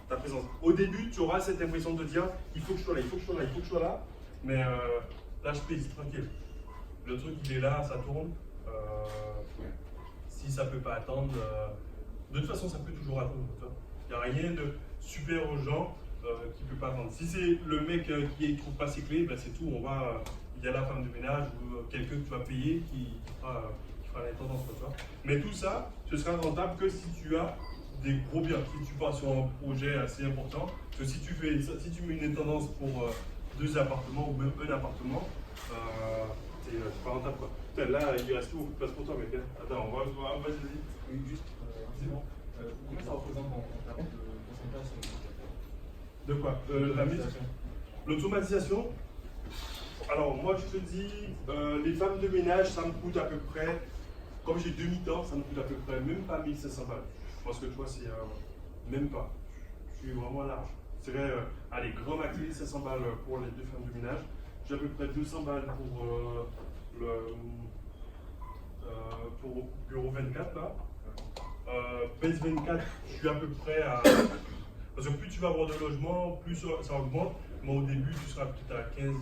ta présence. Au début, tu auras cette impression de dire il faut que je sois là, il faut que je sois là, il faut que je sois là. Mais lâche prise, tranquille. Le truc il est là, ça tourne. Si ça peut pas attendre, de toute façon ça peut toujours attendre. Il n'y a rien de super urgent qui peut pas attendre. Si c'est le mec qui ne trouve pas ses clés, ben c'est tout. Il y a la femme de ménage ou quelqu'un que tu vas payer qui fera l'intendance. Mais tout ça, ce sera rentable que si tu as des gros biens. Si tu pars sur un projet assez important, parce que si tu mets une intendance pour 2 appartements ou même un appartement, c'est pas rentable quoi. Putain, là, il reste beaucoup de place pour toi, mec. Attends, vas-y. Oui, juste, c'est bon. Combien ça représente en termes de pourcentage de quoi la mise. L'automatisation. Alors, moi, je te dis, les femmes de ménage, ça me coûte à peu près, comme j'ai 2 mi-temps, ça me coûte à peu près même pas 1500 balles. Parce que tu vois, c'est même pas. Je suis vraiment large. C'est vrai, allez, grand maxi, 500 balles pour les 2 femmes de ménage. J'ai à peu près 200 balles pour bureau 24 là. Base 24, je suis à peu près à. Parce que plus tu vas avoir de logements, plus ça augmente. Mais au début, tu seras peut-être à 15 €,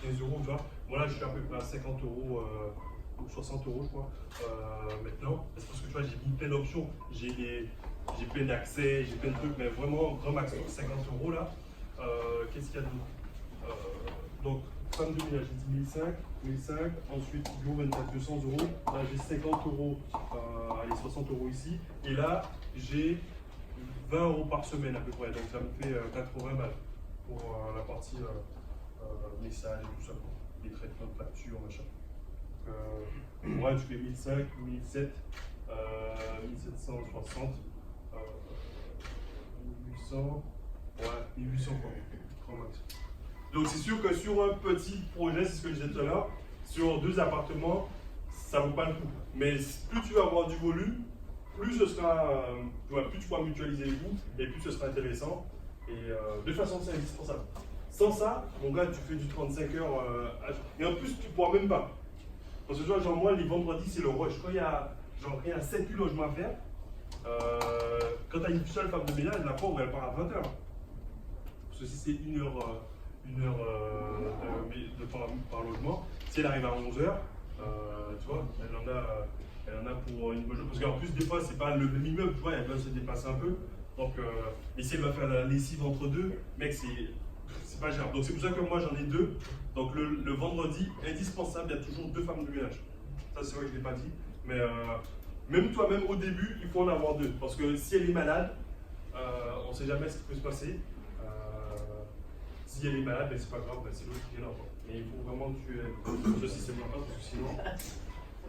tu vois. Moi là, je suis à peu près à 50 € ou 60 € je crois maintenant. C'est parce que tu vois, j'ai mis plein d'options. J'ai plein d'accès, j'ai plein de trucs, mais vraiment grand max 50 € là. Qu'est-ce qu'il y a d'autre donc, femme de ménage, j'ai dit 1005, ensuite bureau 24, 200 €. Là, j'ai 50 €, allez, 60 € ici. Et là, j'ai 20 € par semaine à peu près. Donc, ça me fait 80 balles pour la partie message et tout ça, les traitements de facture, machin. ouais, tu fais 1005, 1007, 1760, 1800, ouais, 1800 quoi, grand max. Donc c'est sûr que sur un petit projet, c'est ce que je disais tout à l'heure, sur 2 appartements, ça vaut pas le coup. Mais plus tu vas avoir du volume, plus ce sera, plus tu pourras mutualiser les coûts et plus ce sera intéressant. Et de toute façon, c'est indispensable. Sans ça, mon gars, tu fais du 35 heures. Et en plus, tu pourras même pas. Parce que genre moi, les vendredis, c'est le rush. Quand il y a 7-8 logements à faire, quand tu as une seule femme de ménage, la pauvre, elle part à 20 heures. Parce que si c'est une heure par logement, si elle arrive à 11 heures, tu vois, elle en a pour une bonne chose. Parce qu'en plus, des fois, c'est pas le même immeuble, tu vois, elle va se dépasser un peu. Donc, et si elle va faire la lessive entre deux, mec, c'est pas gérable. Donc, c'est pour ça que moi, j'en ai 2. Donc, le vendredi, indispensable, il y a toujours 2 femmes de ménage. Ça, c'est vrai que je ne l'ai pas dit. Mais même toi-même, au début, il faut en avoir 2. Parce que si elle est malade, on ne sait jamais ce qui peut se passer. Si elle est malade, ben, c'est pas grave, ben, c'est l'autre qui est là. Quoi. Mais il faut vraiment que tu aies ce système-là, parce que sinon, ça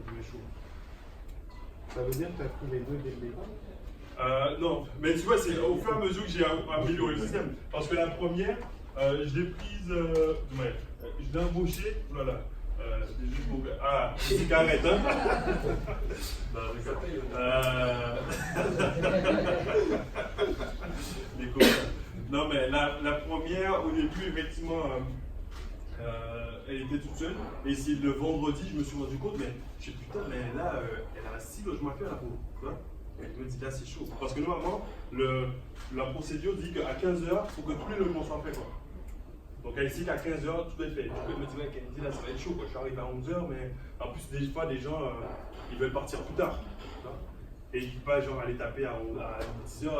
devient chaud. Ça veut dire que tu as pris les 2 dès le départ? Non, mais tu vois, c'est au fur et à mesure que j'ai amélioré le système. Parce que la première, je l'ai prise, je l'ai embauchée, voilà. Juste pour... Ah, c'est carré, hein? Non, non, mais la première, au début, effectivement, elle était toute seule. Et c'est le vendredi, je me suis rendu compte, mais je dis putain, mais là, elle a 6 logements à faire, la pauvre. Tu vois? Et je me dis là, c'est chaud. Parce que normalement, la procédure dit qu'à 15h, il faut que tous les logements soient faits. Quoi. Donc elle dit qu'à 15h, tout est fait. Du coup, elle me dit, ouais, Kennedy, là, ça va être chaud. Quoi. Je suis arrivé à 11h, mais en plus, des fois, les gens, ils veulent partir plus tard. Tu vois. Et ils ne disent pas, genre, aller taper à 10h.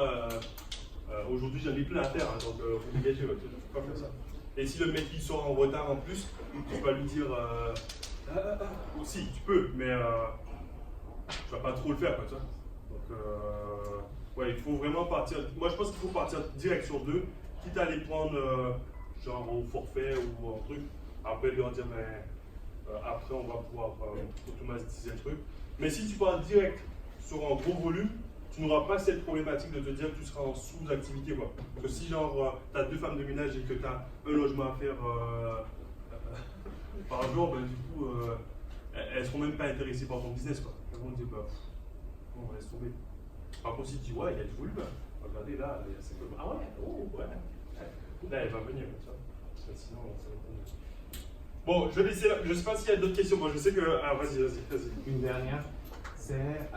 Aujourd'hui, j'en ai plein à faire, hein, donc faut dégager, tu ne peux pas faire ça. Et si le mec il sort en retard en plus, tu vas lui dire aussi, tu peux, mais tu vas pas trop le faire, quoi, tu vois. Donc, ouais, il faut vraiment partir. Moi, je pense qu'il faut partir direct sur 2, quitte à les prendre genre au forfait ou un truc. Après, leur dire, mais après, on va pouvoir automatiser le truc. Mais si tu pars direct sur un gros volume, tu n'auras pas cette problématique de te dire que tu seras en sous-activité. Quoi. Parce que si genre tu as 2 femmes de ménage et que tu as un logement à faire par jour, ben, du coup, elles ne seront même pas intéressées par ton business. Quoi. Elles vont te dire, bah, on laisse tomber. Par contre, si tu dis, ouais, il y a du volume, regardez là, il y a 5 logements. Ah ouais, oh, ouais. Là, elle va venir. Ça. Sinon, ça va venir. Bon, je vais laisser là. Je ne sais pas s'il y a d'autres questions. Moi, je sais que. Ah, vas-y. Une dernière, c'est.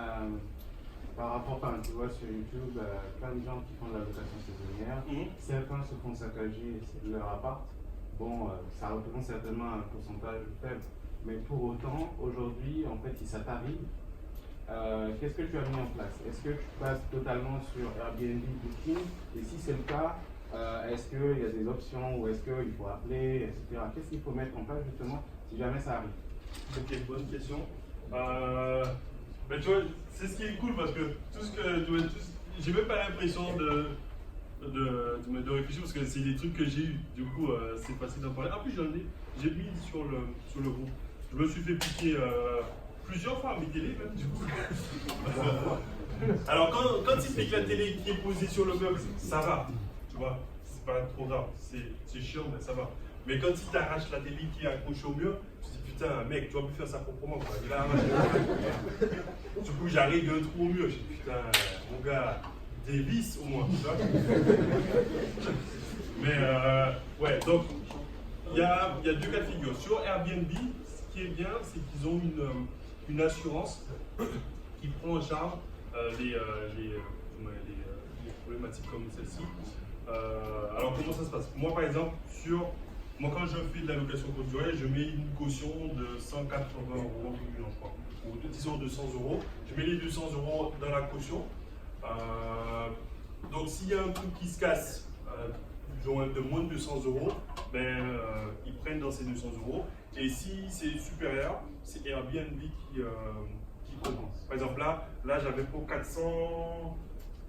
Par rapport, tu vois sur YouTube, plein de gens qui font de la location saisonnière, certains se font saccager leur appart. Bon, ça représente certainement un pourcentage faible, mais pour autant, aujourd'hui, en fait, si ça t'arrive, qu'est-ce que tu as mis en place? Est-ce que tu passes totalement sur Airbnb Booking? Et si c'est le cas, est-ce qu'il y a des options ou est-ce qu'il faut appeler, etc. Qu'est-ce qu'il faut mettre en place justement si jamais ça arrive? Ok, bonne question. Mais tu vois, c'est ce qui est cool parce que tout ce que j'ai même pas l'impression de réfléchir parce que c'est des trucs que j'ai eu. Du coup, c'est facile d'en parler. Ah, puis j'ai mis sur le groupe. Je me suis fait piquer plusieurs fois à mes télés, même du coup. Alors, quand il pique la télé qui est posée sur le meuble, ça va. Tu vois, c'est pas trop grave. C'est chiant, mais ça va. Mais quand il t'arrache la télé qui est accrochée au mur, tu te dis putain, mec, tu vas plus faire ça proprement. Quoi. Il a du coup, j'arrive, il y a un trou au mur. Je dis putain, mon gars, des vis au moins. Tu vois. Mais ouais, donc il y a 2 cas de figure. Sur Airbnb, ce qui est bien, c'est qu'ils ont une assurance qui prend en charge les problématiques comme celle-ci. Alors comment ça se passe? Moi par exemple, quand je fais de la location courte durée, je mets une caution de 180 €, je crois, ou disons 200 €. Je mets les 200 € dans la caution. Donc s'il y a un truc qui se casse, de moins de 200 €, ben, ils prennent dans ces 200 €. Et si c'est supérieur, c'est Airbnb qui compense. Par exemple là j'avais pour 400.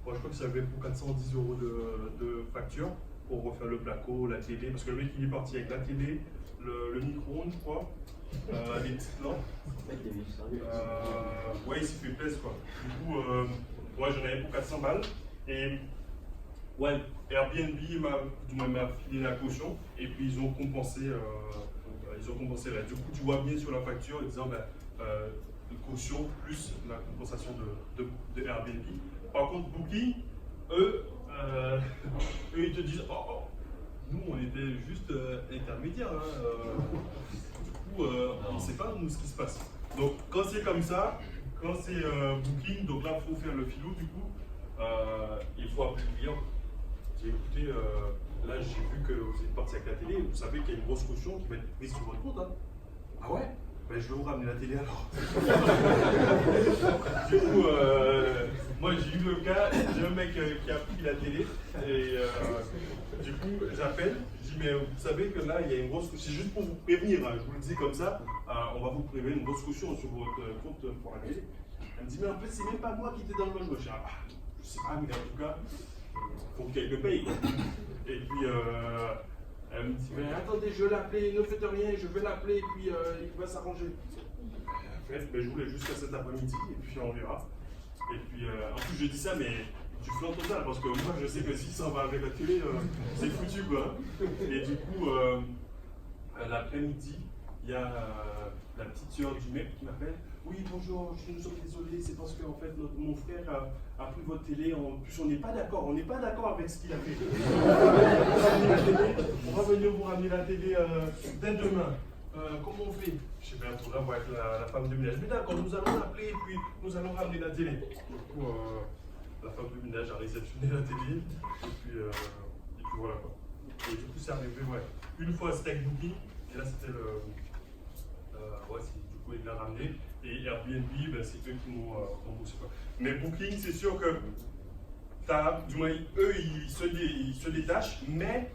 Bon, je crois que j'avais pour 410 € de facture pour refaire le placo, la télé, parce que le mec il est parti avec la télé, le micro-ondes, je crois, Non. Ouais, il s'est fait plaisir quoi. Du coup, ouais, j'en avais pour 400 balles. Et ouais, Airbnb m'a filé la caution et puis ils ont compensé le reste. Du coup, tu vois bien sur la facture en disant caution plus la compensation de Airbnb. Par contre, Booking, eux, ils te disent nous on était juste intermédiaires. Du coup, on ne sait pas nous ce qui se passe. Donc quand c'est comme ça, quand c'est Booking, donc là il faut faire le filou du coup, il faut appeler le client. Écoutez, là j'ai vu que vous êtes parti avec la télé, vous savez qu'il y a une grosse caution qui va être prise sur votre compte. Hein. Ah ouais? Ben, je vais vous ramener la télé alors. Du coup, moi j'ai eu le cas, j'ai un mec qui a pris la télé et du coup j'appelle, je dis mais vous savez que là il y a une grosse caution, c'est juste pour vous prévenir, hein, je vous le dis comme ça, on va vous prévenir une grosse caution sur votre compte pour la télé. Elle me dit mais en fait c'est même pas moi qui étais dans le logement. Je dis je sais pas mais en tout cas, faut que quelqu'un paye. Et puis elle me dit, mais attendez, je vais l'appeler, ne faites rien, je vais l'appeler et puis il va s'arranger. Bref, je voulais jusqu'à cet après-midi et puis on verra. Et puis en plus je dis ça, mais du flanc total parce que moi je sais que si ça va avec la télé, c'est foutu quoi. Et du coup, l'après-midi, il y a la petite sœur du mec qui m'appelle. Oui, bonjour, nous sommes désolés, c'est parce que en fait, mon frère a pris votre télé, en plus on n'est pas d'accord, avec ce qu'il a fait. On va venir vous ramener la télé dès demain. Comment on fait? Je sais bien, tout là, on va être la femme de ménage. Mais d'accord, nous allons l'appeler et puis nous allons ramener la télé. Du coup, la femme de ménage a réceptionné la télé et puis voilà quoi. Et du coup, c'est arrivé, ouais. Une fois c'était avec Booking, et là c'était le. Ouais, du coup, il l'a ramené. Et Airbnb, ben, c'est eux qui m'ont remboursé. Mais Booking, c'est sûr que du moins, eux, ils se détachent, mais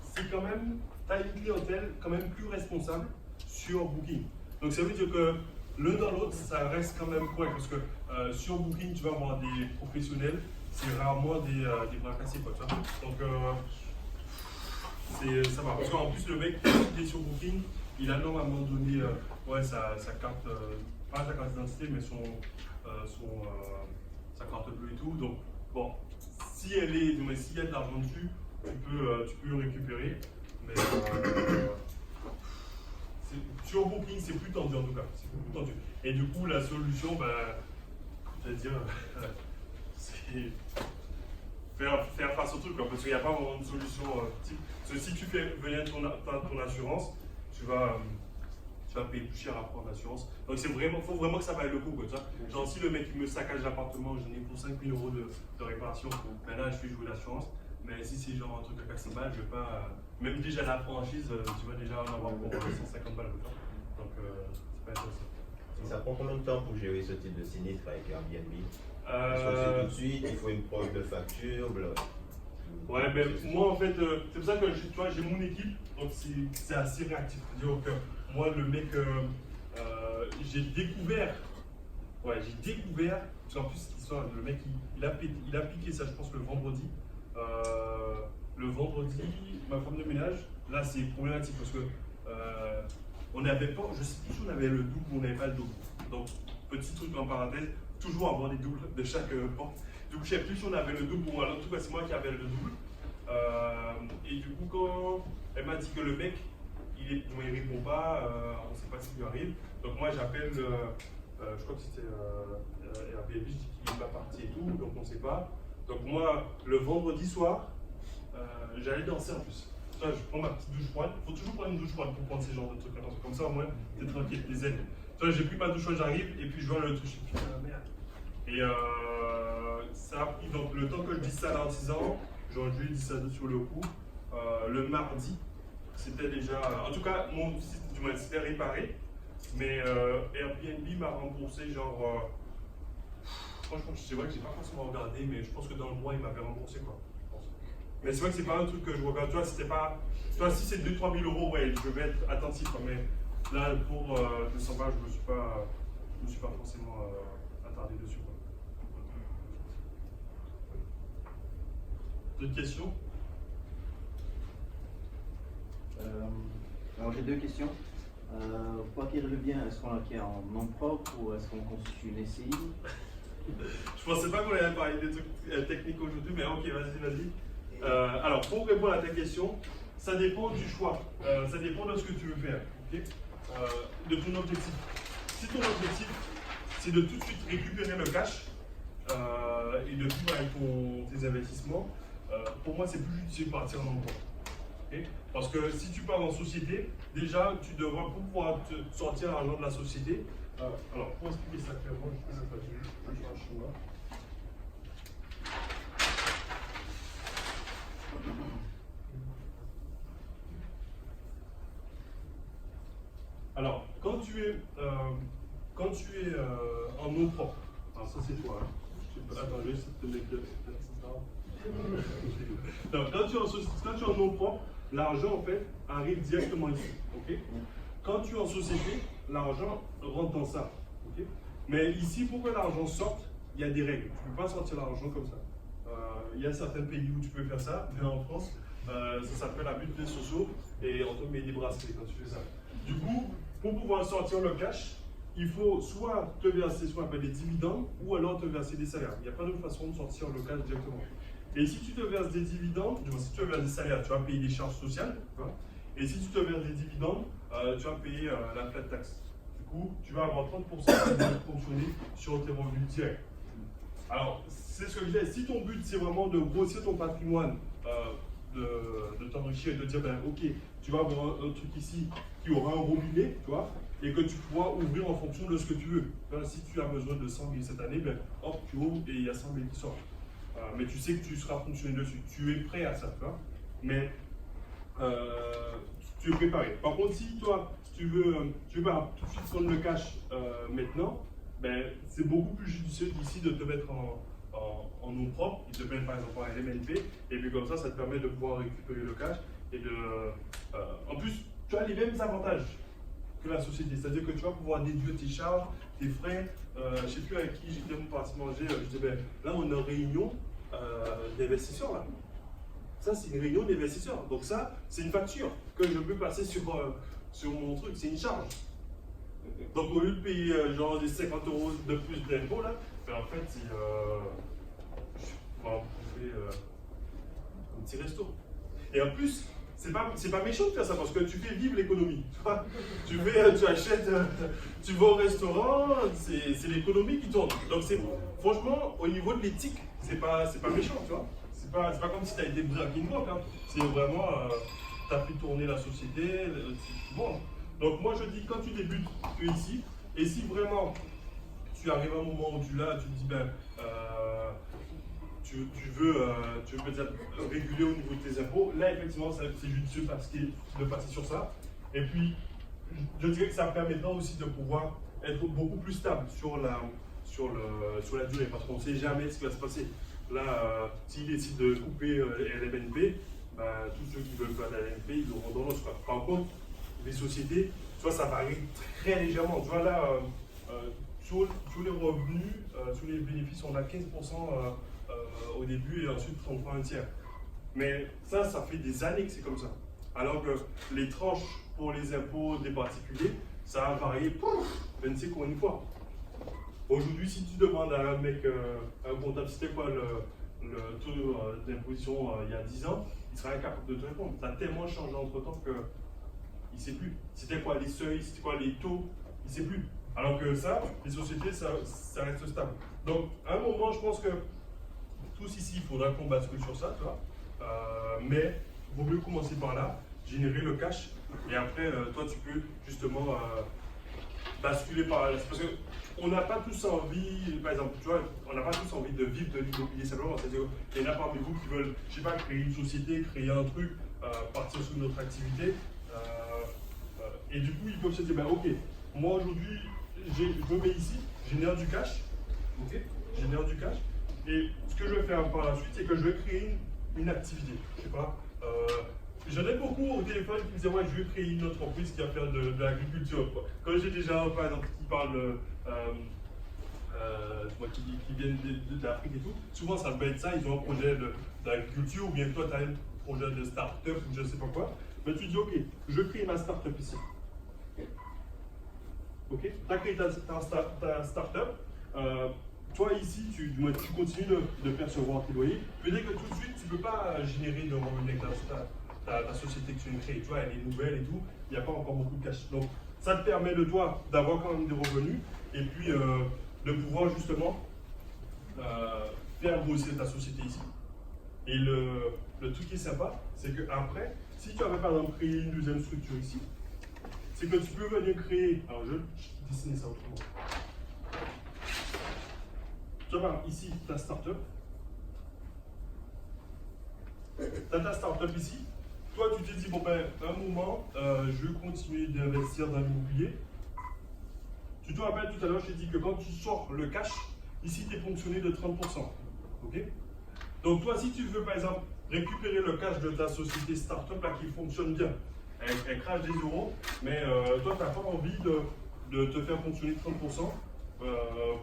c'est quand même, tu as une clientèle quand même plus responsable sur Booking. Donc ça veut dire que l'un dans l'autre, ça reste quand même correct. Parce que sur Booking, tu vas avoir des professionnels, c'est rarement des bras cassés. Quoi, tu vois. Donc ça va. Parce qu'en plus, le mec qui est sur Booking, il a normalement donné sa carte, pas sa carte d'identité, mais sa carte bleue et tout. Donc, bon, s'il y a de l'argent dessus, tu peux le récupérer. Mais sur Booking, c'est plus tendu en tout cas. C'est plus tendu. Et du coup, la solution, c'est-à-dire, c'est faire face au truc, quoi, parce qu'il n'y a pas vraiment de solution type. Parce que si tu fais venir ton assurance, tu vas payer plus cher après en assurance. Donc faut vraiment que ça vaille le coup. Quoi, tu vois. Genre si le mec il me saccage l'appartement, j'en ai pour 5 000 € de réparation, ben là je vais jouer l'assurance. Mais si c'est genre un truc à 400 balles, je vais pas. Même déjà la franchise, tu vas déjà en avoir pour 150 balles. Donc c'est pas intéressant. Et ça prend combien de temps pour gérer ce type de sinistre avec Airbnb? Est-ce que c'est tout de suite, il faut une preuve de facture? Ouais, ben moi en fait, c'est pour ça que j'ai mon équipe, donc c'est assez réactif. C'est-à-dire que moi, le mec, j'ai découvert, parce qu'en plus, le mec, il a piqué ça, je pense, le vendredi. Le vendredi, ma femme de ménage, là, c'est problématique parce que on n'avait pas, je sais plus si on avait le double ou on n'avait pas le double. Donc, petit truc en parenthèse, toujours avoir des doubles de chaque porte. Du coup, je ne sais plus si on avait le double ou alors, en tout cas, c'est moi qui avais le double. Et du coup, quand elle m'a dit que le mec, il ne répond pas, on ne sait pas ce qui lui arrive. Donc moi j'appelle, je crois que c'était Airbnb, je dis qu'il n'est pas parti et tout, donc on ne sait pas. Donc moi, le vendredi soir, j'allais danser en plus. Je prends ma petite douche froide. Il faut toujours prendre une douche froide pour prendre ces genres de trucs. Comme ça au moins, t'es tranquille, t'es zen. J'ai pris ma douche froide, j'arrive, et puis je vois le truc, je me dis putain merde. Et ça a pris donc le temps que je dise ça à l'artisan, j'aurais dû dire ça sur le coup. Le mardi, c'était déjà. En tout cas, mon site, du moins, c'était réparé. Mais Airbnb m'a remboursé genre. Franchement, c'est vrai que j'ai pas forcément regardé, mais je pense que dans le mois, il m'avait remboursé quoi. Mais c'est vrai que c'est pas un truc que je regarde. Tu vois, c'était pas. Tu vois, si c'est 2-3 000 €, ouais, je vais être attentif. Quoi, mais là, pour 200 balles, je me suis pas forcément attardé dessus. Quoi. D'autres questions? Alors j'ai deux questions. Pour acquérir le bien, est-ce qu'on l'acquiert en nom propre ou est-ce qu'on constitue une SCI? Je pensais pas qu'on allait parler des trucs techniques aujourd'hui, mais ok, vas-y. Alors, pour répondre à ta question, ça dépend du choix. Ça dépend de ce que tu veux faire, ok, de ton objectif. Si ton objectif, c'est de tout de suite récupérer le cash et de vivre avec tes investissements, pour moi, c'est plus judicieux de partir en emploi. Okay? Parce que si tu pars en société, déjà, tu devras, pour pouvoir te sortir l'argent de la société. Alors, pour expliquer ça clairement, je fais ça, je fais un schéma. Alors, quand tu es en nom propre, alors ça c'est toi, hein. Attends, je vais essayer de te mettre donc, quand tu es en nom propre, l'argent en fait arrive directement ici. Okay? Quand tu es en société, l'argent rentre dans ça. Okay? Mais ici, pour que l'argent sorte, il y a des règles. Tu ne peux pas sortir l'argent comme ça. Il y a certains pays où tu peux faire ça, mais en France, ça s'appelle abus de sociaux et on te met des bracelets quand tu fais ça. Du coup, pour pouvoir sortir le cash, il faut soit te verser ce qu'on appelle des dividendes ou alors te verser des salaires. Il n'y a pas d'autre façon de sortir le cash directement. Et si tu te verses des dividendes, si tu te verses des salaires, tu vas payer des charges sociales. Hein, et si tu te verses des dividendes, tu vas payer la flat tax. Du coup, tu vas avoir 30% qui va fonctionner sur tes revenus directs. Alors, c'est ce que je disais. Si ton but, c'est vraiment de grossir ton patrimoine, de t'enrichir et de dire, ben, ok, tu vas avoir un truc ici qui aura un robinet, tu vois, et que tu pourras ouvrir en fonction de ce que tu veux. Enfin, si tu as besoin de 100 000 cette année, ben, hop, tu ouvres et il y a 100 000 qui sortent. Mais tu sais que tu seras fonctionné dessus. Tu es prêt à ça, tu vois. Mais tu es préparé. Par contre, si toi, tu veux pas tout de suite prendre le cash maintenant, ben, c'est beaucoup plus judicieux d'ici de te mettre en nom propre, et de te mettre par exemple en LMNP, et puis comme ça te permet de pouvoir récupérer le cash. Et en plus, tu as les mêmes avantages que la société, c'est-à-dire que tu vas pouvoir déduire tes charges, tes frais. Je ne sais plus avec qui j'étais parti manger, je disais, ben, là on est en réunion d'investisseurs. Là. Ça, c'est une réunion d'investisseurs. Donc ça, c'est une facture que je peux passer sur mon truc, c'est une charge. Donc au lieu de payer genre des 50 € de plus d'impôts, là, ben, en fait, on va trouver un petit resto. Et en plus, c'est pas méchant de faire ça parce que tu fais vivre l'économie. Tu achètes, tu vas au restaurant, c'est l'économie qui tourne. Donc franchement, au niveau de l'éthique, c'est pas méchant, tu vois. C'est pas comme si tu as été braqué une banque. Hein. C'est vraiment, tu as fait tourner la société. Bon. Donc moi je dis, quand tu débutes, tu es ici. Et si vraiment tu arrives à un moment où tu te dis, ben, tu veux peut-être réguler au niveau de tes impôts, là effectivement c'est judicieux de passer sur ça. Et puis je dirais que ça permettra aussi de pouvoir être beaucoup plus stable sur la durée, parce qu'on ne sait jamais ce qui va se passer. Là, s'ils décident de couper LMNP, ben, tous ceux qui veulent faire la LMNP, ils l'auront dans l'autre. Par contre, les sociétés, tu vois, ça varie très légèrement. Tu vois là, sur les revenus, sur les bénéfices, on a 15% au début et ensuite on prend un tiers. Mais ça fait des années que c'est comme ça. Alors que les tranches pour les impôts des particuliers, ça a varié, je ne sais combien de fois. Aujourd'hui, si tu demandes à un mec, un comptable, c'était quoi le taux d'imposition il y a 10 ans, il sera incapable de te répondre. Ça a tellement changé entre temps qu'il ne sait plus. C'était quoi les seuils, c'était quoi les taux, il ne sait plus. Alors que ça, les sociétés, ça reste stable. Donc, à un moment, je pense que tous ici, il faudra qu'on bascule sur ça, tu vois. Mais il vaut mieux commencer par là, générer le cash, et après, toi, tu peux justement basculer par là. Parce qu'on n'a pas tous envie, par exemple, tu vois, on n'a pas tous envie de vivre de l'immobilier simplement. C'est-à-dire qu'il y en a parmi vous qui veulent, je sais pas, créer une société, créer un truc, partir sur une autre activité. Et du coup, ils peuvent se dire, ben, ok, moi aujourd'hui, je me mets ici, génère du cash, ok, génère du cash. Et ce que je vais faire par la suite, c'est que je vais créer une activité. Je sais pas. J'en ai beaucoup au téléphone qui me disaient, ouais, je vais créer une entreprise qui va faire de l'agriculture. Quand j'ai des gens, par exemple, qui parlent qui viennent d'Afrique et tout, souvent ça peut être ça, ils ont un projet d'agriculture, ou bien toi tu as un projet de start-up ou je sais pas quoi. Mais tu dis, ok, je crée ma start-up ici. Ok, tu as créé ta startup. Toi ici, tu continues de percevoir tes loyers. Peut-être que tout de suite, tu ne peux pas générer de revenus avec ta société que tu viens de créer. Tu vois, elle est nouvelle et tout, il n'y a pas encore beaucoup de cash. Donc, ça te permet de toi d'avoir quand même des revenus et puis de pouvoir justement faire grossir ta société ici. Et le truc qui est sympa, c'est qu'après, si tu avais par exemple créé une deuxième structure ici, c'est que tu peux venir créer. Alors, je dessine ça autrement. Tu vois, ici, ta startup. Tu as ta startup ici. Toi, tu t'es dit, bon, ben, à un moment, je vais continuer d'investir dans l'immobilier. Tu te rappelles tout à l'heure, je t'ai dit que quand tu sors le cash, ici, tu es fonctionné de 30%. Ok? Donc, toi, si tu veux, par exemple, récupérer le cash de ta société startup là, qui fonctionne bien, elle crache des euros, mais toi, tu n'as pas envie de te faire fonctionner 30%.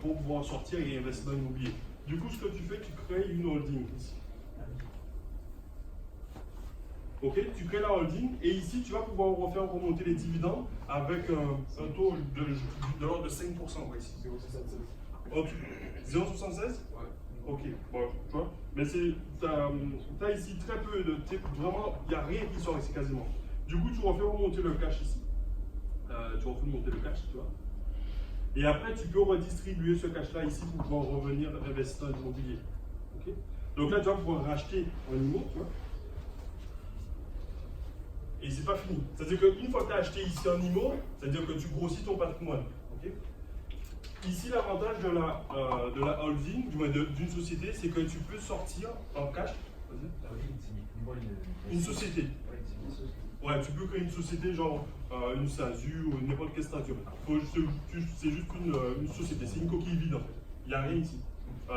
Pour pouvoir sortir et investir dans l'immobilier. Du coup, ce que tu fais, tu crées une holding ici. Ok, tu crées la holding et ici, tu vas pouvoir refaire remonter les dividendes avec un taux de l'ordre de 5%. Ouais, ici. 0,76 0,76 Ok, bon, tu vois. Mais tu as ici très peu de. Vraiment, il n'y a rien qui sort ici quasiment. Du coup, tu refais remonter le cash ici. Tu refais remonter le cash, tu vois. Et après, tu peux redistribuer ce cash-là ici pour pouvoir revenir investir dans l'immobilier. Okay? Donc là, tu vas pouvoir racheter un immeuble, tu vois. Et c'est pas fini. C'est-à-dire qu'une fois que tu as acheté ici un immeuble, c'est-à-dire que tu grossis ton patrimoine. Okay? Ici, l'avantage de la holding, du moins d'une société, c'est que tu peux sortir en cash. Une société. Ouais, tu peux créer une société genre une SASU ou n'importe quelle statut. C'est juste une société, c'est une coquille vide en fait. Il n'y a rien ici.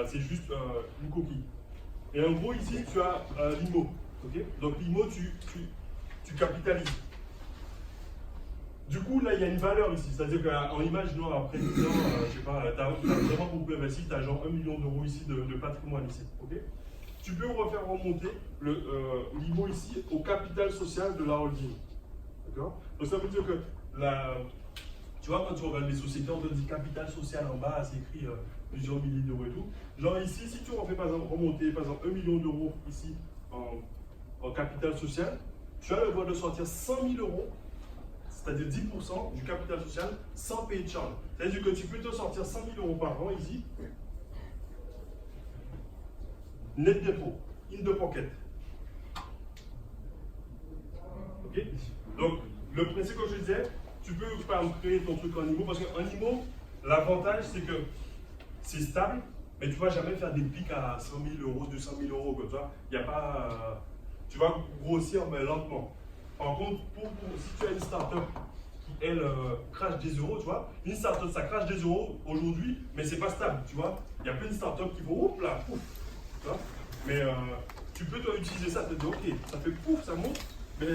C'est juste une coquille. Et en gros, ici, tu as l'IMO. Okay? Donc l'IMO, tu capitalises. Du coup, là, il y a une valeur ici. C'est-à-dire qu'en imaginant après 10 ans, je sais pas, tu as vraiment beaucoup investi, tu as genre 1 million d'euros ici de patrimoine ici. Okay? Tu peux refaire remonter l'IMO ici au capital social de la holding. D'accord? Donc ça veut dire que tu vois, quand tu regardes les sociétés, on te dit capital social en bas, c'est écrit plusieurs milliers d'euros et tout. Genre ici, si tu refais par exemple remonter par exemple 1 million d'euros ici en capital social, tu as le droit de sortir 100 000 euros, c'est-à-dire 10% du capital social sans payer de charge. C'est-à-dire que tu peux te sortir 100 000 euros par an ici. Net dépôt, in the pocket. Ok? Donc, le principe que je disais, tu peux par exemple créer ton truc en IMO, parce qu'en IMO, l'avantage c'est que c'est stable, mais tu ne vas jamais faire des pics à 100 000 euros, 200 000 euros, comme ça. Il n'y a pas. Tu vas grossir, mais lentement. Par contre, si tu as une startup qui, elle, crache des euros, tu vois, une startup, ça crache des euros aujourd'hui, mais c'est pas stable, tu vois. Il y a plein de startups qui font, oups là, pouf. Mais tu peux toi utiliser ça, tu te dis ok, ça fait pouf, ça monte, mais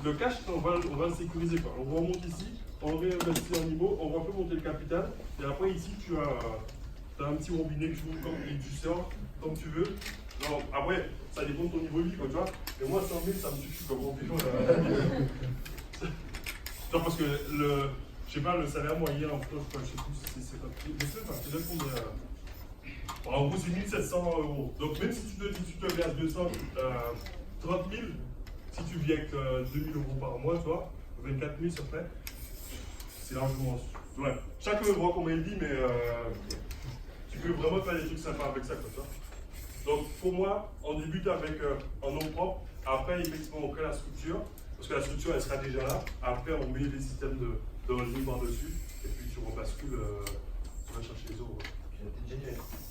le cash, on va le sécuriser. Quoi. On remonte ici, on réinvestit en niveau, on refait monter le capital, et après ici tu as un petit robinet que tu ouvres et tu sors comme tu veux. Non, après, ça dépend de ton niveau de vie, quoi, tu vois. Mais moi, 100 000, ça me suffit comme robinet. Non, parce que je sais pas, le salaire moyen en France, je sais plus si c'est 50 000, mais c'est là combien. En gros, c'est 1 700 euros. Donc, même si tu te verses 230 000, si tu vis avec 2 000 euros par mois, tu vois, 24 000 ça fait, c'est largement. Ouais. Chacun voit comment il dit, mais tu peux vraiment faire des trucs sympas avec ça, quoi, tu vois. Donc, pour moi, on débute avec un nom propre. Après, effectivement, on crée la structure, parce que la structure, elle sera déjà là. Après, on met les systèmes de holding par-dessus, et puis tu rebascules, tu vas chercher les euros.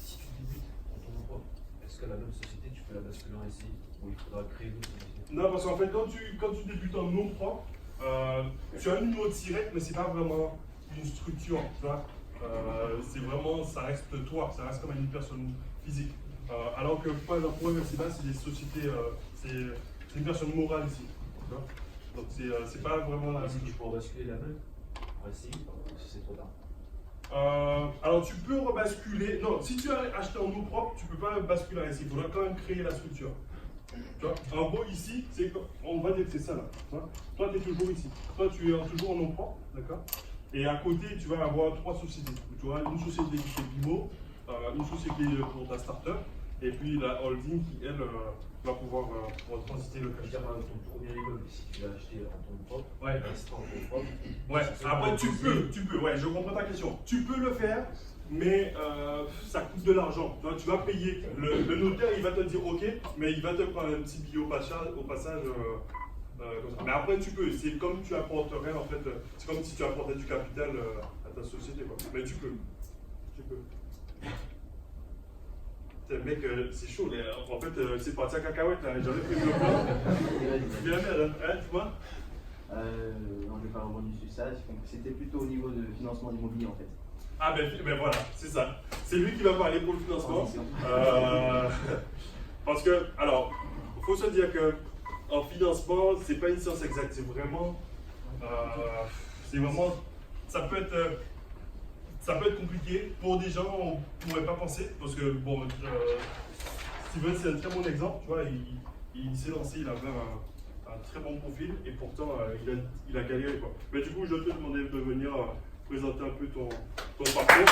Si tu débutes en ton nom propre, est-ce que la même société, tu peux la basculer en SCI ou il faudra créer une autre société? Non, parce qu'en fait, quand tu débutes en nom propre, tu as un numéro de SIRET, mais c'est pas vraiment une structure, tu vois. C'est vraiment, ça reste toi, ça reste comme une personne physique. Alors que pour un SIBA, c'est des sociétés, c'est une personne morale ici. Tu vois. Donc c'est pas vraiment. Est-ce que tu peux basculer la même en SCI si c'est trop tard? Alors tu peux rebasculer. Non, si tu as acheté en nom propre, tu ne peux pas basculer ici. Il faudra quand même créer la structure. Tu vois, en gros, ici, on va dire que c'est ça là. Toi, tu es toujours ici. Toi, tu es toujours en nom propre, d'accord? Et à côté, tu vas avoir 3 sociétés. Tu vois, une société qui fait Bimo, une société pour ta startup, et puis la holding qui, elle, va pouvoir transiter le capital. Ton premier immeuble, si tu l'as acheté en ton propre, Ouais. restant en ton propre. Ouais, après tu peux, ouais, je comprends ta question. Tu peux le faire, mais ça coûte de l'argent. Tu vas payer, le notaire il va te dire ok, mais il va te prendre un petit billet au passage comme ça. Mais après tu peux, c'est comme tu apporterais en fait, c'est comme si tu apportais du capital à ta société quoi. Mais tu peux. Putain, mec, c'est chaud, en fait c'est parti à cacahuète là, j'avais pris le plan. C'est bien la merde, hein, tu vois. Non, je n'ai pas rebondi sur ça. C'était plutôt au niveau de financement d'immobilier en fait. Ah ben voilà, c'est ça. C'est lui qui va parler pour le financement. Parce que, alors, il faut se dire que en financement, c'est pas une science exacte, c'est vraiment, ça peut être compliqué pour des gens on ne pourrait pas penser, parce que bon, Steven c'est un très bon exemple, tu vois, il s'est lancé, il avait un très bon profil et pourtant il a galéré quoi. Mais du coup, je te demandais de venir présenter un peu ton parcours.